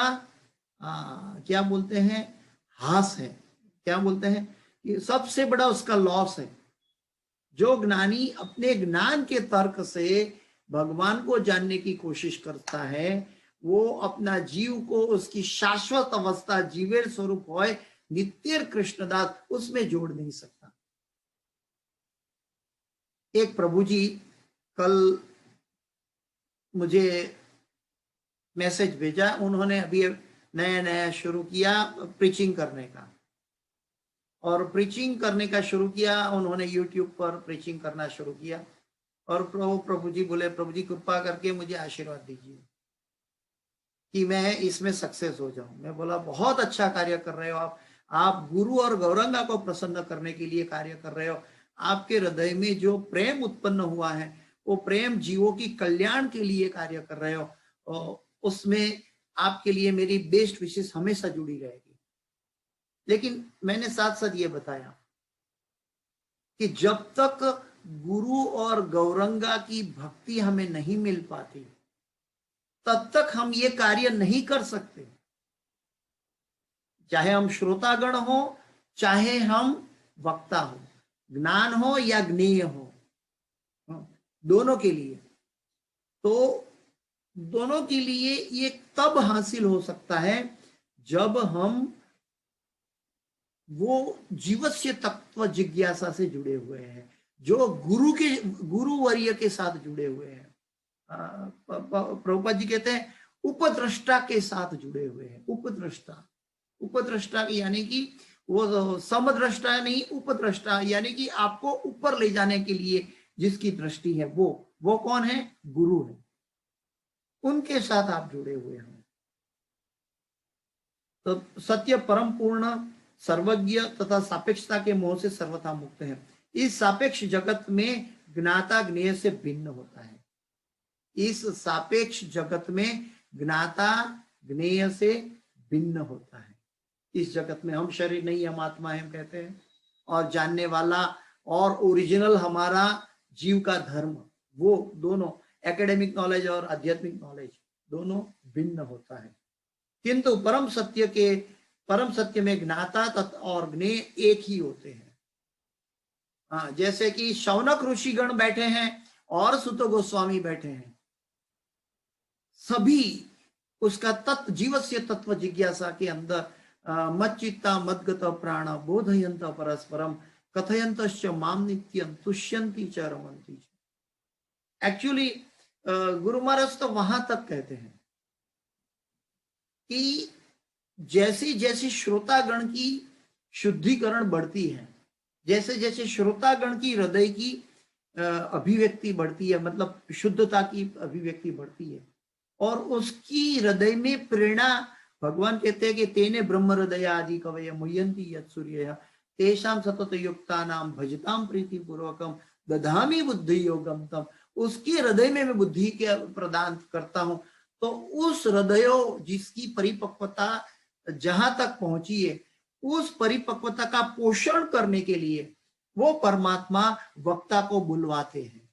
S2: क्या बोलते हैं, हास है, क्या बोलते हैं, ये सबसे बड़ा उसका लॉस है। जो ज्ञानी अपने ज्ञान के तर्क से भगवान को जानने की कोशिश करता है वो अपना जीव को उसकी शाश्वत अवस्था जीवेर स्वरूप होय नित्य कृष्णदास उसमें जोड़ नहीं सकता। एक प्रभु जी कल मुझे मैसेज भेजा, उन्होंने अभी नया नया शुरू किया प्रीचिंग करने का, और प्रीचिंग करने का शुरू किया उन्होंने यूट्यूब पर प्रीचिंग करना शुरू किया। और प्रभु जी बोले, प्रभु जी कृपा करके मुझे आशीर्वाद दीजिए कि मैं इसमें सक्सेस हो जाऊं। मैं बोला बहुत अच्छा कार्य कर रहे हो आप गुरु और गौरंगा को प्रसन्न करने के लिए कार्य कर रहे हो। आपके हृदय में जो प्रेम उत्पन्न हुआ है वो प्रेम जीवों की कल्याण के लिए कार्य कर रहे हो, और उसमें आपके लिए मेरी बेस्ट विशेष हमेशा जुड़ी रहेगी। लेकिन मैंने साथ साथ ये बताया कि जब तक गुरु और गौरंगा की भक्ति हमें नहीं मिल पाती तब तक हम ये कार्य नहीं कर सकते। चाहे हम श्रोतागण हो, चाहे हम वक्ता हो, ज्ञान हो या ज्ञेय हो, दोनों के लिए, तो दोनों के लिए ये तब हासिल हो सकता है जब हम वो जीवस्य तत्व जिज्ञासा से जुड़े हुए हैं, जो गुरुवर्य के साथ जुड़े हुए हैं। प्रभुपाद जी कहते हैं उपद्रष्टा के साथ जुड़े हुए हैं। उपद्रष्टा यानी कि वो समद्रष्टा नहीं, उपद्रष्टा यानी कि आपको ऊपर ले जाने के लिए जिसकी दृष्टि है वो कौन है, गुरु है, उनके साथ आप जुड़े हुए हैं। तो सत्य परम पूर्ण सर्वज्ञ तथा सापेक्षता के मोह से सर्वथा मुक्त है। इस सापेक्ष जगत में ज्ञाता ज्ञेय से भिन्न होता है। इस सापेक्ष जगत में ज्ञाता ज्ञेय से भिन्न होता है। इस जगत में हम शरीर नहीं, हम आत्मा है, हम कहते हैं, और जानने वाला और ओरिजिनल हमारा जीव का धर्म, वो दोनों एकेडमिक नॉलेज और आध्यात्मिक नॉलेज दोनों भिन्न होता है। किंतु परम सत्य में ज्ञाता और ज्ञेय एक ही होते हैं। हाँ, जैसे कि शौनक ऋषिगण बैठे हैं और सुत गोस्वामी बैठे हैं, सभी उसका जीवस्य तत्व जिज्ञासा के अंदर मच्चित्ता मद्गत प्राण बोधयंत परस्परम कथयंतश्च माम नित्यं तुष्यन्ति च रमन्ति च। एक्चुअली गुरु महाराज तो वहां तक कहते हैं कि जैसे जैसे श्रोतागण की शुद्धिकरण बढ़ती है, जैसे जैसे श्रोतागण की हृदय की अभिव्यक्ति बढ़ती है, मतलब शुद्धता की अभिव्यक्ति बढ़ती है, और उसकी हृदय में प्रेरणा, भगवान कहते हैं कि तेने ब्रह्म हृदय आदि कवय मुह्यंती यत् सूर्यः तेषां सतत युक्तानां भजतां प्रीति पूर्वकम दधामि बुद्धि योगम तम। उसके हृदय में मैं बुद्धि के प्रदान करता हूं। तो उस हृदय जिसकी परिपक्वता जहां तक पहुंची है, उस परिपक्वता का पोषण करने के लिए वो परमात्मा वक्ता को बुलवाते हैं।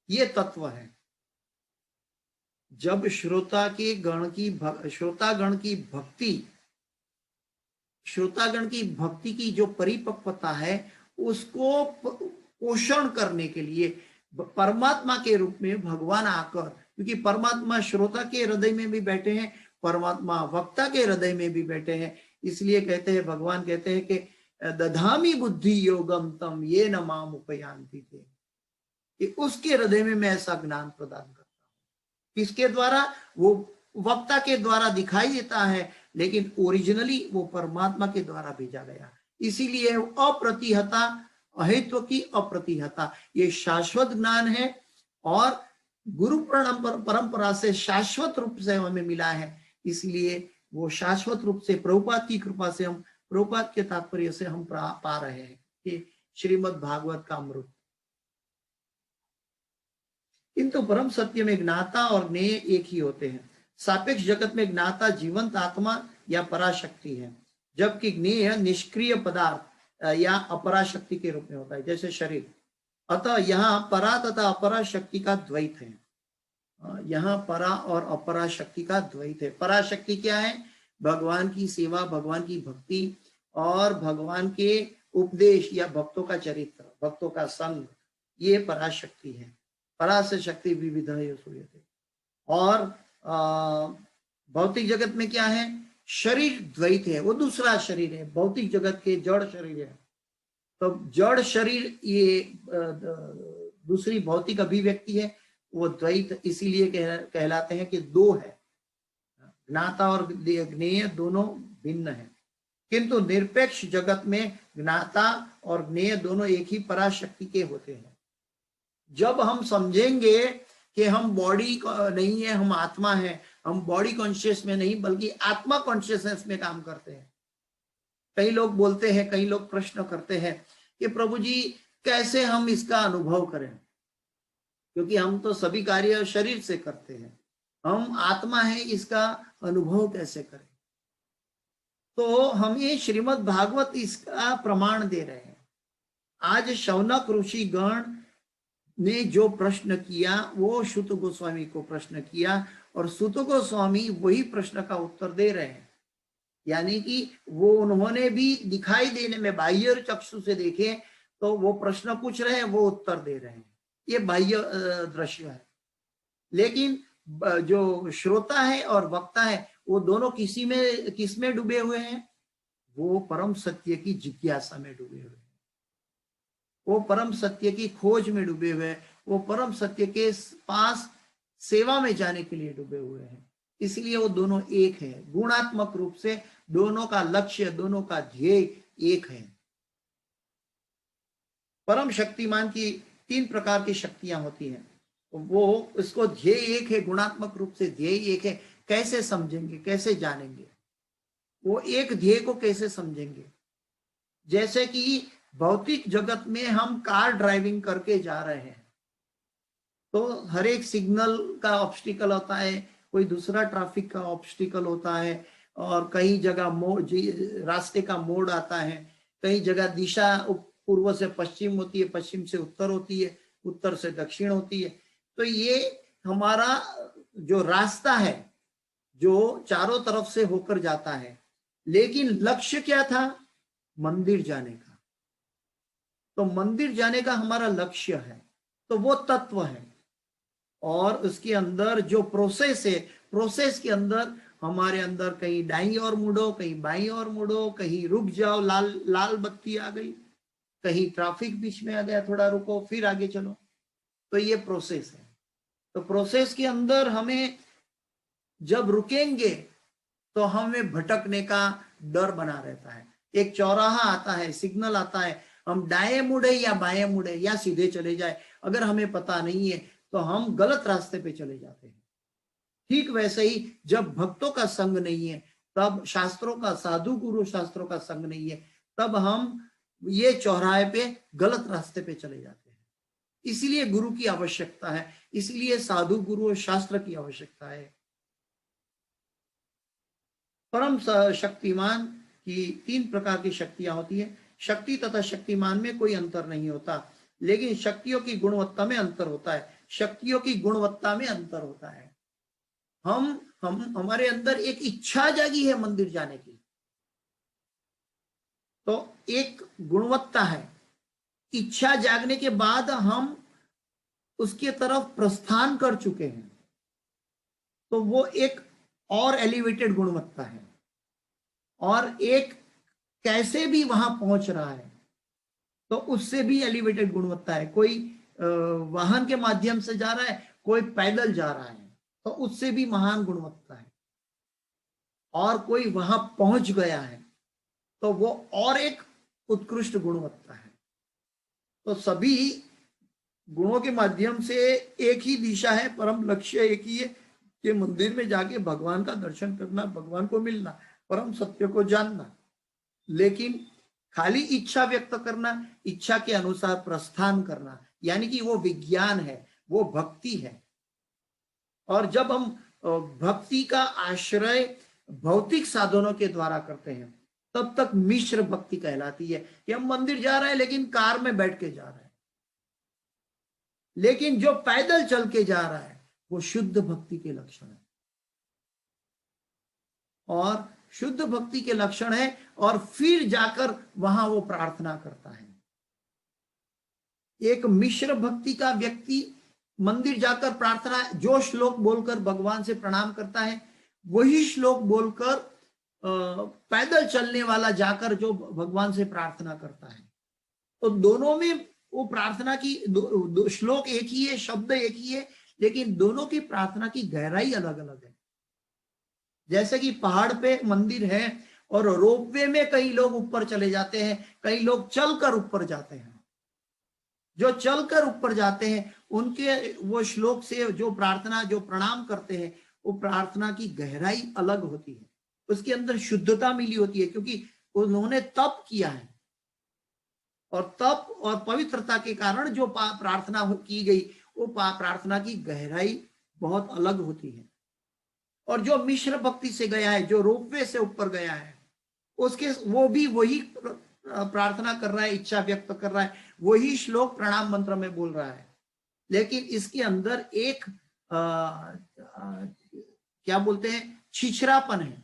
S2: ये तत्व है। जब श्रोतागण की भक्ति की जो परिपक्वता है, उसको पोषण करने के लिए परमात्मा के रूप में भगवान आकर, क्योंकि परमात्मा श्रोता के हृदय में भी बैठे हैं, परमात्मा वक्ता के हृदय में भी बैठे हैं, इसलिए कहते हैं, भगवान कहते हैं कि दधामि बुद्धि योगम तम ये न माम उपयांति थे, कि उसके हृदय में मैं ऐसा ज्ञान प्रदान करता हूं। किसके द्वारा? वो वक्ता के द्वारा दिखाई देता है, लेकिन ओरिजिनली वो परमात्मा के द्वारा भेजा गया। इसीलिए अप्रतिहता, अहेत्व की अप्रतिहता, ये शाश्वत ज्ञान है और गुरु परंपरा से शाश्वत रूप से हमें मिला है। इसलिए वो शाश्वत रूप से प्रभुपाद की कृपा से, हम प्रभुपाद के तात्पर्य से हम पा रहे हैं कि श्रीमद् भागवत का अमृत। किंतु परम सत्य में ज्ञाता और ज्ञेय एक ही होते हैं। सापेक्ष जगत में ज्ञाता जीवंत आत्मा या पराशक्ति है, जबकि ज्ञेय निष्क्रिय पदार्थ या अपराशक्ति के रूप में होता है, जैसे शरीर। अतः यहाँ परा तथा अपरा शक्ति का द्वैत है। यहाँ परा और अपरा शक्ति का द्वैत है। पराशक्ति क्या है? भगवान की सेवा, भगवान की भक्ति और भगवान के उपदेश या भक्तों का चरित्र, भक्तों का संग, ये पराशक्ति है। परा से शक्ति विविध है सूर्यते। और भौतिक जगत में क्या है? शरीर द्वैत है, वो दूसरा शरीर है, भौतिक जगत के जड़ शरीर है। तो जड़ शरीर ये दूसरी भौतिक अभिव्यक्ति है, वो द्वैत इसीलिए कहलाते हैं कि दो है। ज्ञाता और ज्ञेय दोनों भिन्न है, किंतु निरपेक्ष जगत में ज्ञाता और ज्ञेय दोनों एक ही पराशक्ति के होते हैं। जब हम समझेंगे कि हम बॉडी नहीं है, हम आत्मा है, हम बॉडी कॉन्शियस में नहीं बल्कि आत्मा कॉन्शियसनेस में काम करते हैं। कई लोग बोलते हैं, कई लोग प्रश्न करते हैं कि प्रभु जी कैसे हम इसका अनुभव करें, क्योंकि हम तो सभी कार्य शरीर से करते हैं, हम आत्मा है, इसका अनुभव कैसे करें? तो हमें श्रीमद् भागवत इसका प्रमाण दे रहे हैं। आज शौनक ऋषि गण ने जो प्रश्न किया वो सुत गोस्वामी को प्रश्न किया, और सुत गोस्वामी वही प्रश्न का उत्तर दे रहे हैं। यानी कि वो उन्होंने भी दिखाई देने में बाह्य चक्षु से देखे तो वो प्रश्न पूछ रहे हैं, वो उत्तर दे रहे हैं, ये बाह्य दृश्य है। लेकिन जो श्रोता है और वक्ता है वो दोनों किस में डूबे हुए हैं? वो परम सत्य की जिज्ञासा में डूबे हुए हैं, वो परम सत्य की खोज में डूबे हुए हैं, वो परम सत्य के पास सेवा में जाने के लिए डूबे हुए हैं। इसलिए वो दोनों एक है। गुणात्मक रूप से दोनों का लक्ष्य, दोनों का ध्येय एक है। परम शक्तिमान की 3 प्रकार की शक्तियां होती हैं, वो इसको ध्येय एक है, गुणात्मक रूप से ध्येय एक है। कैसे समझेंगे, कैसे जानेंगे? वो एक ध्येय को कैसे समझेंगे? जैसे कि भौतिक जगत में हम कार ड्राइविंग करके जा रहे हैं तो हर एक सिग्नल का ऑब्स्टिकल होता है, कोई दूसरा ट्रैफिक का ऑब्स्टिकल होता है, और कई जगह रास्ते का मोड़ आता है, कई जगह दिशा पूर्व से पश्चिम होती है, पश्चिम से उत्तर होती है, उत्तर से दक्षिण होती है। तो ये हमारा जो रास्ता है जो चारों तरफ से होकर जाता है, लेकिन लक्ष्य क्या था? मंदिर जाने का। तो मंदिर जाने का हमारा लक्ष्य है, तो वो तत्व है। और उसके अंदर जो प्रोसेस है, प्रोसेस के अंदर हमारे अंदर कहीं दाईं और मुड़ो, कहीं बाईं और मुड़ो, कहीं रुक जाओ, लाल लाल बत्ती आ गई, कहीं ट्रैफिक बीच में आ गया, थोड़ा रुको फिर आगे चलो। तो ये प्रोसेस है। तो प्रोसेस के अंदर हमें जब रुकेंगे तो हमें भटकने का डर बना रहता है। एक चौराहा आता है, सिग्नल आता है, हम दाएं मुड़े या बाएं मुड़े या सीधे चले जाए, अगर हमें पता नहीं है तो हम गलत रास्ते पे चले जाते हैं। ठीक वैसे ही जब भक्तों का संग नहीं है, तब शास्त्रों का, साधु गुरु शास्त्रों का संग नहीं है, तब हम ये चौराहे पे गलत रास्ते पे चले जाते हैं। इसलिए गुरु की आवश्यकता है, इसलिए साधु गुरु और शास्त्र की आवश्यकता है। परम शक्तिमान की 3 प्रकार की शक्तियां होती है। शक्ति तथा शक्तिमान में कोई अंतर नहीं होता, लेकिन शक्तियों की गुणवत्ता में अंतर होता है। शक्तियों की गुणवत्ता में अंतर होता है। हम हमारे अंदर एक इच्छा जागी है मंदिर जाने की, तो एक गुणवत्ता है। इच्छा जागने के बाद हम उसके तरफ प्रस्थान कर चुके हैं, तो वो एक और एलिवेटेड गुणवत्ता है। और एक कैसे भी वहां पहुंच रहा है, तो उससे भी एलिवेटेड गुणवत्ता है। कोई वाहन के माध्यम से जा रहा है, कोई पैदल जा रहा है, तो उससे भी महान गुणवत्ता है। और कोई वहां पहुंच गया है, तो वो और एक उत्कृष्ट गुणवत्ता है। तो सभी गुणों के माध्यम से एक ही दिशा है, परम लक्ष्य एक ही है कि मंदिर में जाके भगवान का दर्शन करना, भगवान को मिलना, परम सत्य को जानना। लेकिन खाली इच्छा व्यक्त करना, इच्छा के अनुसार प्रस्थान करना, यानी कि वो विज्ञान है, वो भक्ति है। और जब हम भक्ति का आश्रय भौतिक साधनों के द्वारा करते हैं, तब तक मिश्र भक्ति कहलाती है कि हम मंदिर जा रहे हैं लेकिन कार में बैठ के जा रहे हैं। लेकिन जो पैदल चल के जा रहा है वो शुद्ध भक्ति के लक्षण है, और शुद्ध भक्ति के लक्षण है। और फिर जाकर वहां वो प्रार्थना करता है। एक मिश्र भक्ति का व्यक्ति मंदिर जाकर प्रार्थना, जो श्लोक बोलकर भगवान से प्रणाम करता है, वही श्लोक बोलकर पैदल चलने वाला जाकर जो भगवान से प्रार्थना करता है। तो दोनों में वो प्रार्थना की दो श्लोक एक ही है, शब्द एक ही है, लेकिन दोनों की प्रार्थना की गहराई अलग अलग है। जैसे कि पहाड़ पे मंदिर है और रोपवे में कई लोग ऊपर चले जाते हैं, कई लोग चलकर ऊपर जाते हैं। जो चलकर ऊपर जाते हैं उनके वो श्लोक से जो प्रार्थना, जो प्रणाम करते हैं, वो प्रार्थना की गहराई अलग होती है, उसके अंदर शुद्धता मिली होती है, क्योंकि उन्होंने तप किया है। और तप और पवित्रता के कारण जो प्रार्थना की गई, वो प्रार्थना की गहराई बहुत अलग होती है। और जो मिश्र भक्ति से गया है, जो रोपवे से ऊपर गया है, उसके वो भी वही प्रार्थना कर रहा है, इच्छा व्यक्त कर रहा है, वही श्लोक प्रणाम मंत्र में बोल रहा है, लेकिन इसके अंदर एक क्या बोलते हैं, छिछरापन है,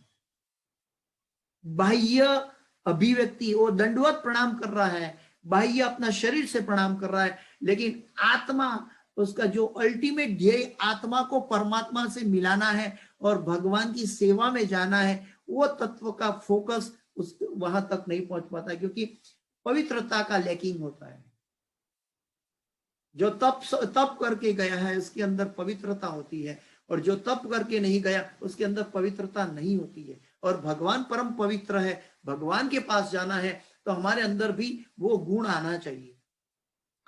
S2: बाह्य अभिव्यक्ति। वो दंडवत प्रणाम कर रहा है, बाह्य अपना शरीर से प्रणाम कर रहा है, लेकिन आत्मा, उसका जो अल्टीमेट ध्येय आत्मा को परमात्मा से मिलाना है और भगवान की सेवा में जाना है, वो तत्व का फोकस उस वहां तक नहीं पहुंच पाता, क्योंकि पवित्रता का लैकिंग होता है। जो तप करके गया है उसके अंदर पवित्रता होती है, और जो तप करके नहीं गया उसके अंदर पवित्रता नहीं होती है। और भगवान परम पवित्र है, भगवान के पास जाना है तो हमारे अंदर भी वो गुण आना चाहिए।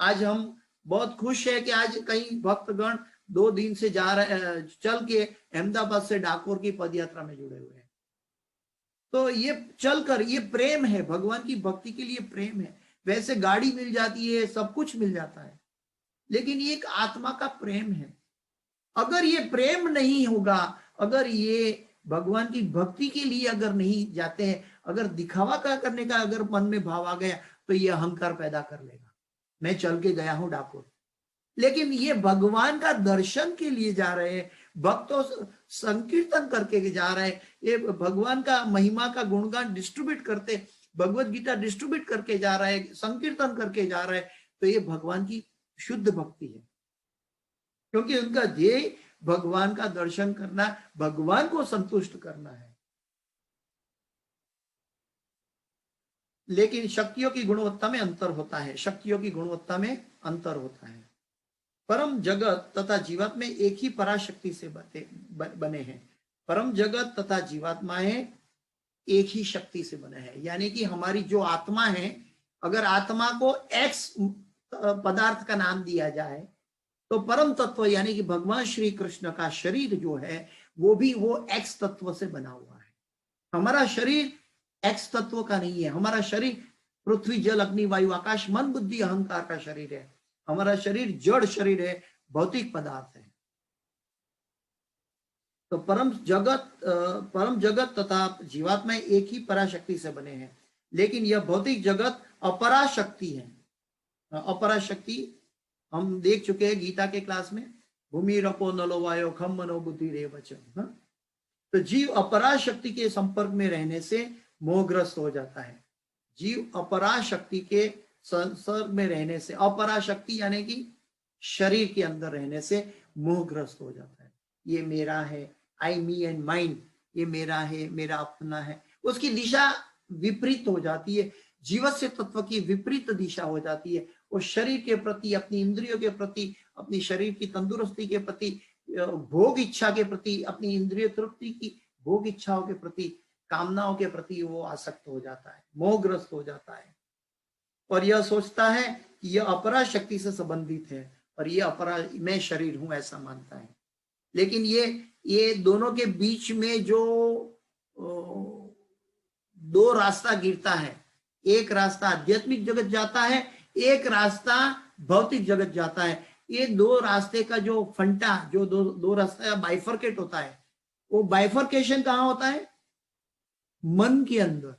S2: आज हम बहुत खुश है कि आज कई भक्तगण 2 दिन से जा रहे, चल के अहमदाबाद से डाकोर की पदयात्रा में जुड़े हुए हैं। तो ये चलकर, ये प्रेम है, भगवान की भक्ति के लिए प्रेम है। वैसे गाड़ी मिल जाती है, सब कुछ मिल जाता है, लेकिन ये एक आत्मा का प्रेम है। अगर ये प्रेम नहीं होगा, अगर ये भगवान की भक्ति के लिए अगर नहीं जाते हैं, अगर दिखावा का करने का अगर मन में भाव आ गया, तो ये अहंकार पैदा कर लेगा। मैं चल के गया हूं डाकोर, लेकिन ये भगवान का दर्शन के लिए जा रहे हैं, भक्तों संकीर्तन करके जा रहे हैं, ये भगवान का महिमा का गुणगान डिस्ट्रीब्यूट करते, भगवत गीता डिस्ट्रीब्यूट करके जा रहा है, संकीर्तन करके जा रहा है, तो ये भगवान की शुद्ध भक्ति है। क्योंकि उनका ध्येय भगवान का दर्शन करना, भगवान को संतुष्ट करना है। लेकिन शक्तियों की गुणवत्ता में अंतर होता है, शक्तियों की गुणवत्ता में अंतर होता है। परम जगत तथा जीवात्मा एक ही पराशक्ति से बने हैं। परम जगत तथा जीवात्माएं एक ही शक्ति से बने हैं। यानी कि हमारी जो आत्मा है, अगर आत्मा को एक्स पदार्थ का नाम दिया जाए, तो परम तत्व यानी कि भगवान श्री कृष्ण का शरीर जो है वो भी वो एक्स तत्व से बना हुआ है। हमारा शरीर एक्स तत्व का नहीं है। हमारा शरीर पृथ्वी जल अग्नि वायु आकाश मन बुद्धि अहंकार का शरीर है। हमारा शरीर जड़ शरीर है, भौतिक पदार्थ है। तो परम जगत तथा जीवात्मा एक ही पराशक्ति से बने हैं। लेकिन यह भौतिक जगत अपराशक्ति है। अपराशक्ति हम देख चुके हैं गीता के क्लास में, भूमि रपो नलो वायो खम मनो बुद्धि रे वचन। तो जीव अपराशक्ति के संपर्क में रहने से मोहग्रस्त हो जाता है। जीव अपराशक्ति के संसर्ग में रहने से, अपराशक्ति यानी कि शरीर के अंदर रहने से मोहग्रस्त हो जाता है। ये मेरा है, आई मी एंड माइन, ये मेरा है, मेरा अपना है। उसकी दिशा विपरीत हो जाती है, जीवस्य तत्व की विपरीत दिशा हो जाती है। वो शरीर के प्रति, अपनी इंद्रियों के प्रति, अपनी शरीर की तंदुरुस्ती के प्रति, भोग इच्छा के प्रति, अपनी इंद्रिय तृप्ति की भोग इच्छाओं के प्रति, कामनाओं के प्रति वो आसक्त हो जाता है, मोहग्रस्त हो जाता है। और यह सोचता है कि यह अपरा शक्ति से संबंधित है और ये अपरा मैं शरीर हूं, ऐसा मानता है। लेकिन ये दोनों के बीच में जो दो रास्ता गिरता है, एक रास्ता आध्यात्मिक जगत जाता है, एक रास्ता भौतिक जगत जाता है। ये दो रास्ते का जो फंटा, जो दो रास्ता बाइफरकेट होता है, वो बाइफरकेशन कहाँ होता है? मन के अंदर।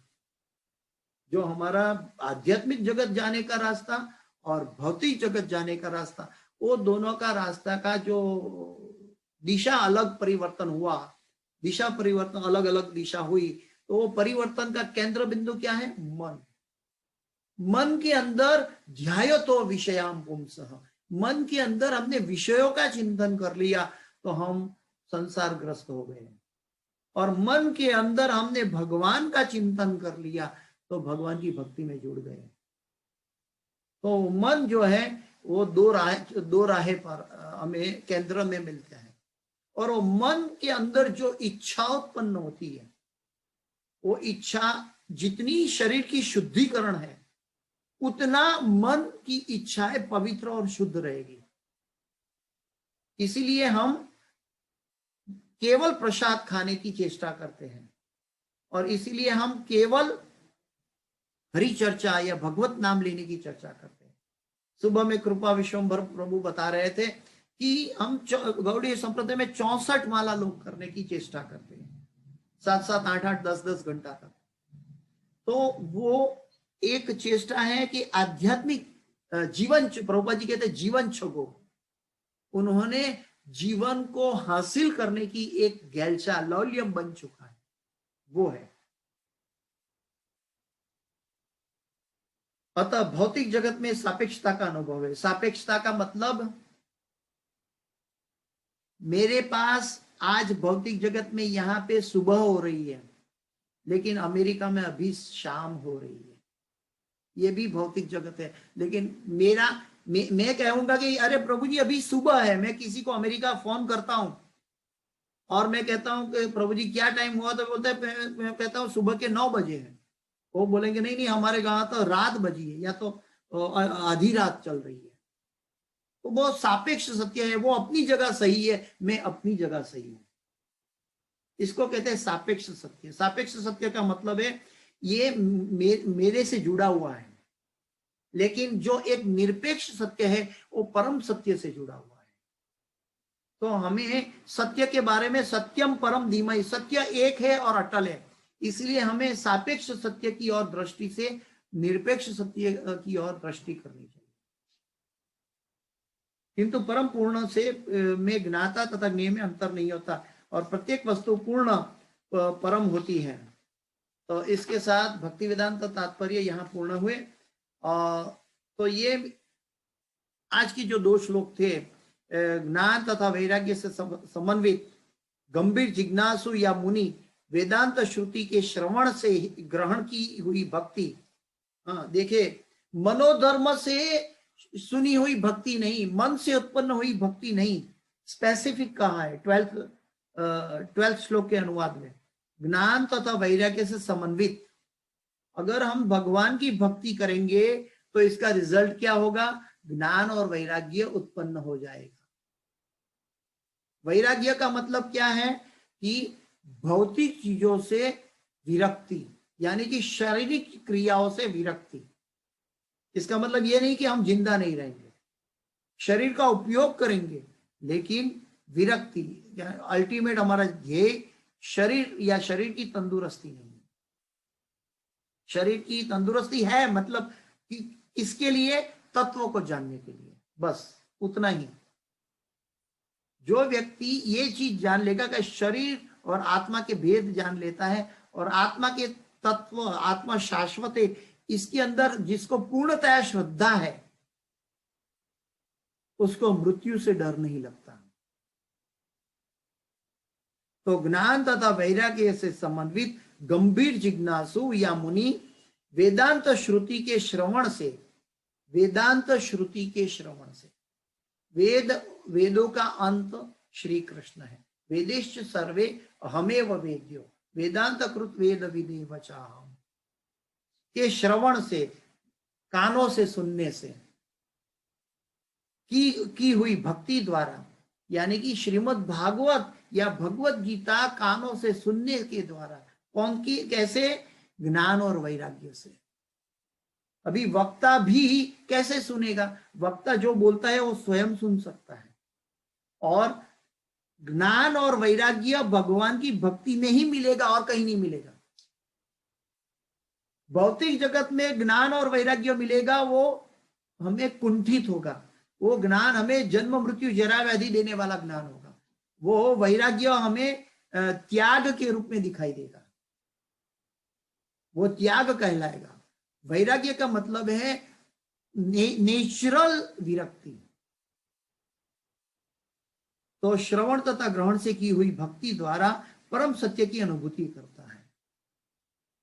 S2: जो हमारा आध्यात्मिक जगत जाने का रास्ता और भौतिक जगत जाने का रास्ता, वो दोनों का रास्ता का जो दिशा अलग परिवर्तन हुआ, दिशा परिवर्तन अलग अलग दिशा हुई, तो वो परिवर्तन का केंद्र बिंदु क्या है? मन। मन के अंदर ध्यायतो विषयाम पुंसः, मन के अंदर हमने विषयों का चिंतन कर लिया तो हम संसारग्रस्त हो गए। और मन के अंदर हमने भगवान का चिंतन कर लिया तो भगवान की भक्ति में जुड़ गए। तो मन जो है वो दो राहें पर हमें केंद्र में मिलते हैं। और वो मन के अंदर जो इच्छा उत्पन्न होती है, वो इच्छा जितनी शरीर की शुद्धिकरण है, उतना मन की इच्छाएं पवित्र और शुद्ध रहेगी। इसीलिए हम केवल प्रसाद खाने की चेष्टा करते हैं और इसीलिए हम केवल हरि चर्चा या भगवत नाम लेने की चर्चा करते हैं। सुबह में कृपा विश्वंभर प्रभु बता रहे थे कि हम गौड़ीय संप्रदाय में 64 माला लोग करने की चेष्टा करते हैं, 7-7, 8-8, 10-10 घंटा तक। तो वो एक चेष्टा है कि आध्यात्मिक जीवन, प्रभुपाद जी कहते हैं जीवन छगो। उन्होंने जीवन को हासिल करने की एक गैलचा, लौल्यम बन चुका है, वो है। अतः भौतिक जगत में सापेक्षता का अनुभव है। सापेक्षता का मतलब मेरे पास आज भौतिक जगत में यहां पे सुबह हो रही है, लेकिन अमेरिका में अभी शाम हो रही है। ये भी भौतिक जगत है। लेकिन मैं कहूंगा कि अरे प्रभु जी अभी सुबह है, मैं किसी को अमेरिका फोन करता हूं और मैं कहता हूं कि प्रभु जी क्या टाइम हुआ, तो बोलते हैं, मैं कहता हूं सुबह के 9 बजे है। वो बोलेंगे नहीं नहीं हमारे गांव तो रात बजी है या तो आधी रात चल रही है। तो वो सापेक्ष सत्य है, वो अपनी जगह सही है, मैं अपनी जगह सही हूं। इसको कहते हैं सापेक्ष सत्य। सापेक्ष सत्य का मतलब है ये मेरे से जुड़ा हुआ है, लेकिन जो एक निरपेक्ष सत्य है वो परम सत्य से जुड़ा हुआ है। तो हमें सत्य के बारे में सत्यम परम धीमहि, सत्य एक है और अटल है, इसलिए हमें सापेक्ष सत्य की ओर दृष्टि से निरपेक्ष सत्य की ओर दृष्टि करनी चाहिए। किंतु परम पूर्ण से में ज्ञाता तथा ज्ञेय में अंतर नहीं होता और प्रत्येक वस्तु पूर्ण परम होती है। तो इसके साथ भक्ति वेदांत तात्पर्य यहाँ पूर्ण हुए। तो ये आज की जो 2 श्लोक थे, ज्ञान तथा वैराग्य से समन्वित गंभीर जिज्ञासु या मुनि वेदांत श्रुति के श्रवण से ग्रहण की हुई भक्ति। हाँ देखे, मनोधर्म से सुनी हुई भक्ति नहीं, मन से उत्पन्न हुई भक्ति नहीं, स्पेसिफिक कहा है 12th श्लोक के अनुवाद में, ज्ञान तथा वैराग्य से समन्वित। अगर हम भगवान की भक्ति करेंगे तो इसका रिजल्ट क्या होगा? ज्ञान और वैराग्य उत्पन्न हो जाएगा। वैराग्य का मतलब क्या है कि भौतिक चीजों से विरक्ति, यानी कि शारीरिक क्रियाओं से विरक्ति। इसका मतलब ये नहीं कि हम जिंदा नहीं रहेंगे, शरीर का उपयोग करेंगे, लेकिन विरक्ति, अल्टीमेट हमारा ध्येय शरीर या शरीर की तंदुरुस्ती नहीं है। शरीर की तंदुरुस्ती है मतलब कि इसके लिए तत्वों को जानने के लिए, बस उतना ही। जो व्यक्ति ये चीज जान लेगा कि शरीर और आत्मा के भेद जान लेता है और आत्मा के तत्व, आत्मा शाश्वत है, इसके अंदर जिसको पूर्णतया श्रद्धा है उसको मृत्यु से डर नहीं लगता। तो ज्ञान तथा वैराग्य से समन्वित गंभीर जिज्ञासु या मुनि वेदांत श्रुति के श्रवण से, वेदांत श्रुति के श्रवण से, वेदों का अंत श्री कृष्ण है। वेदेश्च सर्वे अहमेव वेद्यो वेदांत कृत वेद विदेव चाहम के श्रवण से, कानों से सुनने से, की हुई भक्ति द्वारा, यानी कि श्रीमद् भागवत या भगवत गीता कानों से सुनने के द्वारा। कौन की, कैसे? ज्ञान और वैराग्य से। अभी वक्ता भी कैसे सुनेगा? वक्ता जो बोलता है वो स्वयं सुन सकता है, और ज्ञान और वैराग्य भगवान की भक्ति में ही मिलेगा और कहीं नहीं मिलेगा। भौतिक जगत में ज्ञान और वैराग्य मिलेगा, वो हमें कुंठित होगा। वो ज्ञान हमें जन्म मृत्यु जरा व्याधि देने वाला ज्ञान होगा। वो वैराग्य हमें त्याग के रूप में दिखाई देगा, वो त्याग कहलाएगा। वैराग्य का मतलब है नेचुरल विरक्ति। तो श्रवण तथा ग्रहण से की हुई भक्ति द्वारा परम सत्य की अनुभूति करता है।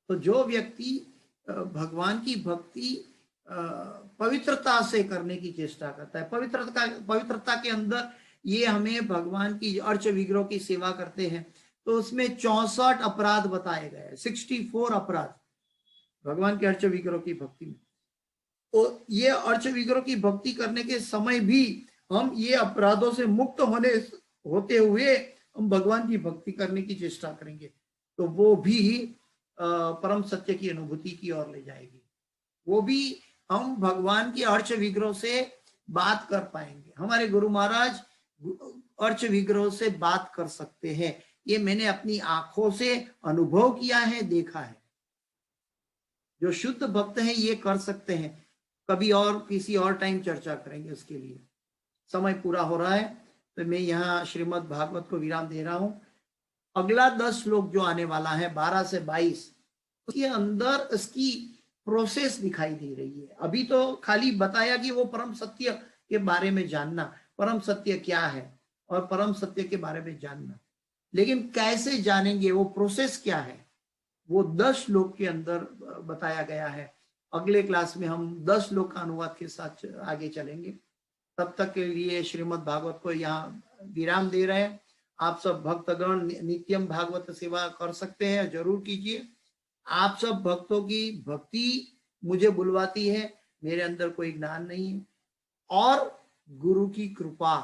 S2: तो जो व्यक्ति भगवान की भक्ति पवित्रता से करने की चेष्टा करता है, पवित्रता के अंदर ये हमें भगवान की अर्च विग्रह की सेवा करते हैं, तो उसमें 64 अपराध बताए गए, 64 अपराध भगवान के अर्च विग्रह की भक्ति में। तो ये अर्च विग्रह की भक्ति करने के समय भी हम ये अपराधों से मुक्त होते हुए हम भगवान की भक्ति करने की चेष्टा करेंगे, तो वो भी परम सत्य की अनुभूति की ओर ले जाएगी। वो भी हम भगवान के अर्च विग्रह से बात कर पाएंगे। हमारे गुरु महाराज अर्च विग्रह से बात कर सकते हैं, ये मैंने अपनी आंखों से अनुभव किया है, देखा है। जो शुद्ध भक्त हैं ये कर सकते हैं। कभी और किसी और टाइम चर्चा करेंगे उसके लिए। समय पूरा हो रहा है तो मैं यहाँ श्रीमद् भागवत को विराम दे रहा हूँ। अगला 10 श्लोक जो आने वाला है 12 से 22, उसके अंदर इसकी प्रोसेस दिखाई दे रही है। अभी तो खाली बताया कि वो परम सत्य के बारे में जानना, परम सत्य क्या है और परम सत्य के बारे में जानना, लेकिन कैसे जानेंगे, वो प्रोसेस क्या है, वो 10 श्लोक के अंदर बताया गया है। अगले क्लास में हम 10 श्लोक का अनुवाद के साथ आगे चलेंगे। तब तक के लिए श्रीमद् भागवत को यहाँ विराम दे रहे हैं। आप सब भक्तगण नित्यम भागवत सेवा कर सकते हैं, जरूर कीजिए। आप सब भक्तों की भक्ति मुझे बुलवाती है, मेरे अंदर कोई ज्ञान नहीं है, और गुरु की कृपा,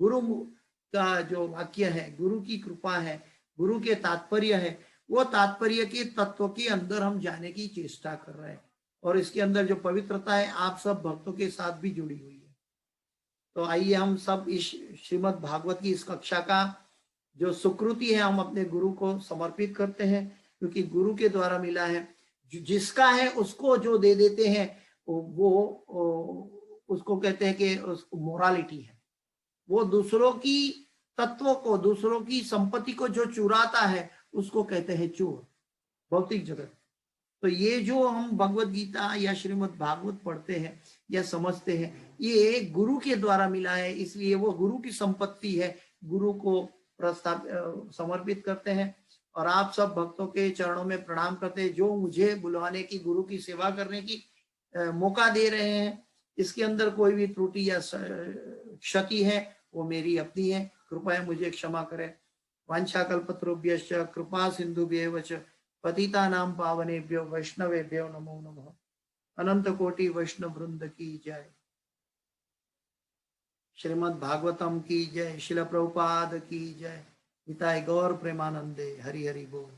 S2: गुरु का जो वाक्य है, गुरु की कृपा है, गुरु के तात्पर्य है, वो तात्पर्य के तत्व के अंदर हम जाने की चेष्टा कर रहे हैं, और इसके अंदर जो पवित्रता है आप सब भक्तों के साथ भी जुड़ी हुई है। तो आइए हम सब इस श्रीमद् भागवत की इस कक्षा का जो सुकृति है हम अपने गुरु को समर्पित करते हैं, क्योंकि गुरु के द्वारा मिला है। जिसका है उसको जो दे देते हैं वो उसको कहते हैं कि मोरालिटी है। वो दूसरों की तत्वों को, दूसरों की संपत्ति को जो चुराता है उसको कहते हैं चोर, भौतिक जगत। तो ये जो हम भगवत गीता या श्रीमद् भागवत पढ़ते हैं या समझते हैं, ये गुरु के द्वारा मिला है, इसलिए वो गुरु की संपत्ति है, गुरु को समर्पित करते हैं। और आप सब भक्तों के चरणों में प्रणाम करते हैं जो मुझे बुलवाने की, गुरु की सेवा करने की मौका दे रहे हैं। इसके अंदर कोई भी त्रुटि या क्षति है वो मेरी अपनी है, कृपया मुझे क्षमा करें। वांछाकल्पतरुभ्यश्च कृपा सिंधुभ्येव च पतितानां पावनेभ्यो वैष्णवेभ्यो नमो नमः। अनंत कोटि वैष्णव वृंद की जय। श्रीमद् भागवतम की जय। शिल प्रभुपाद की जय। हिताय गौर प्रेमानंदे। हरि हरि बोल।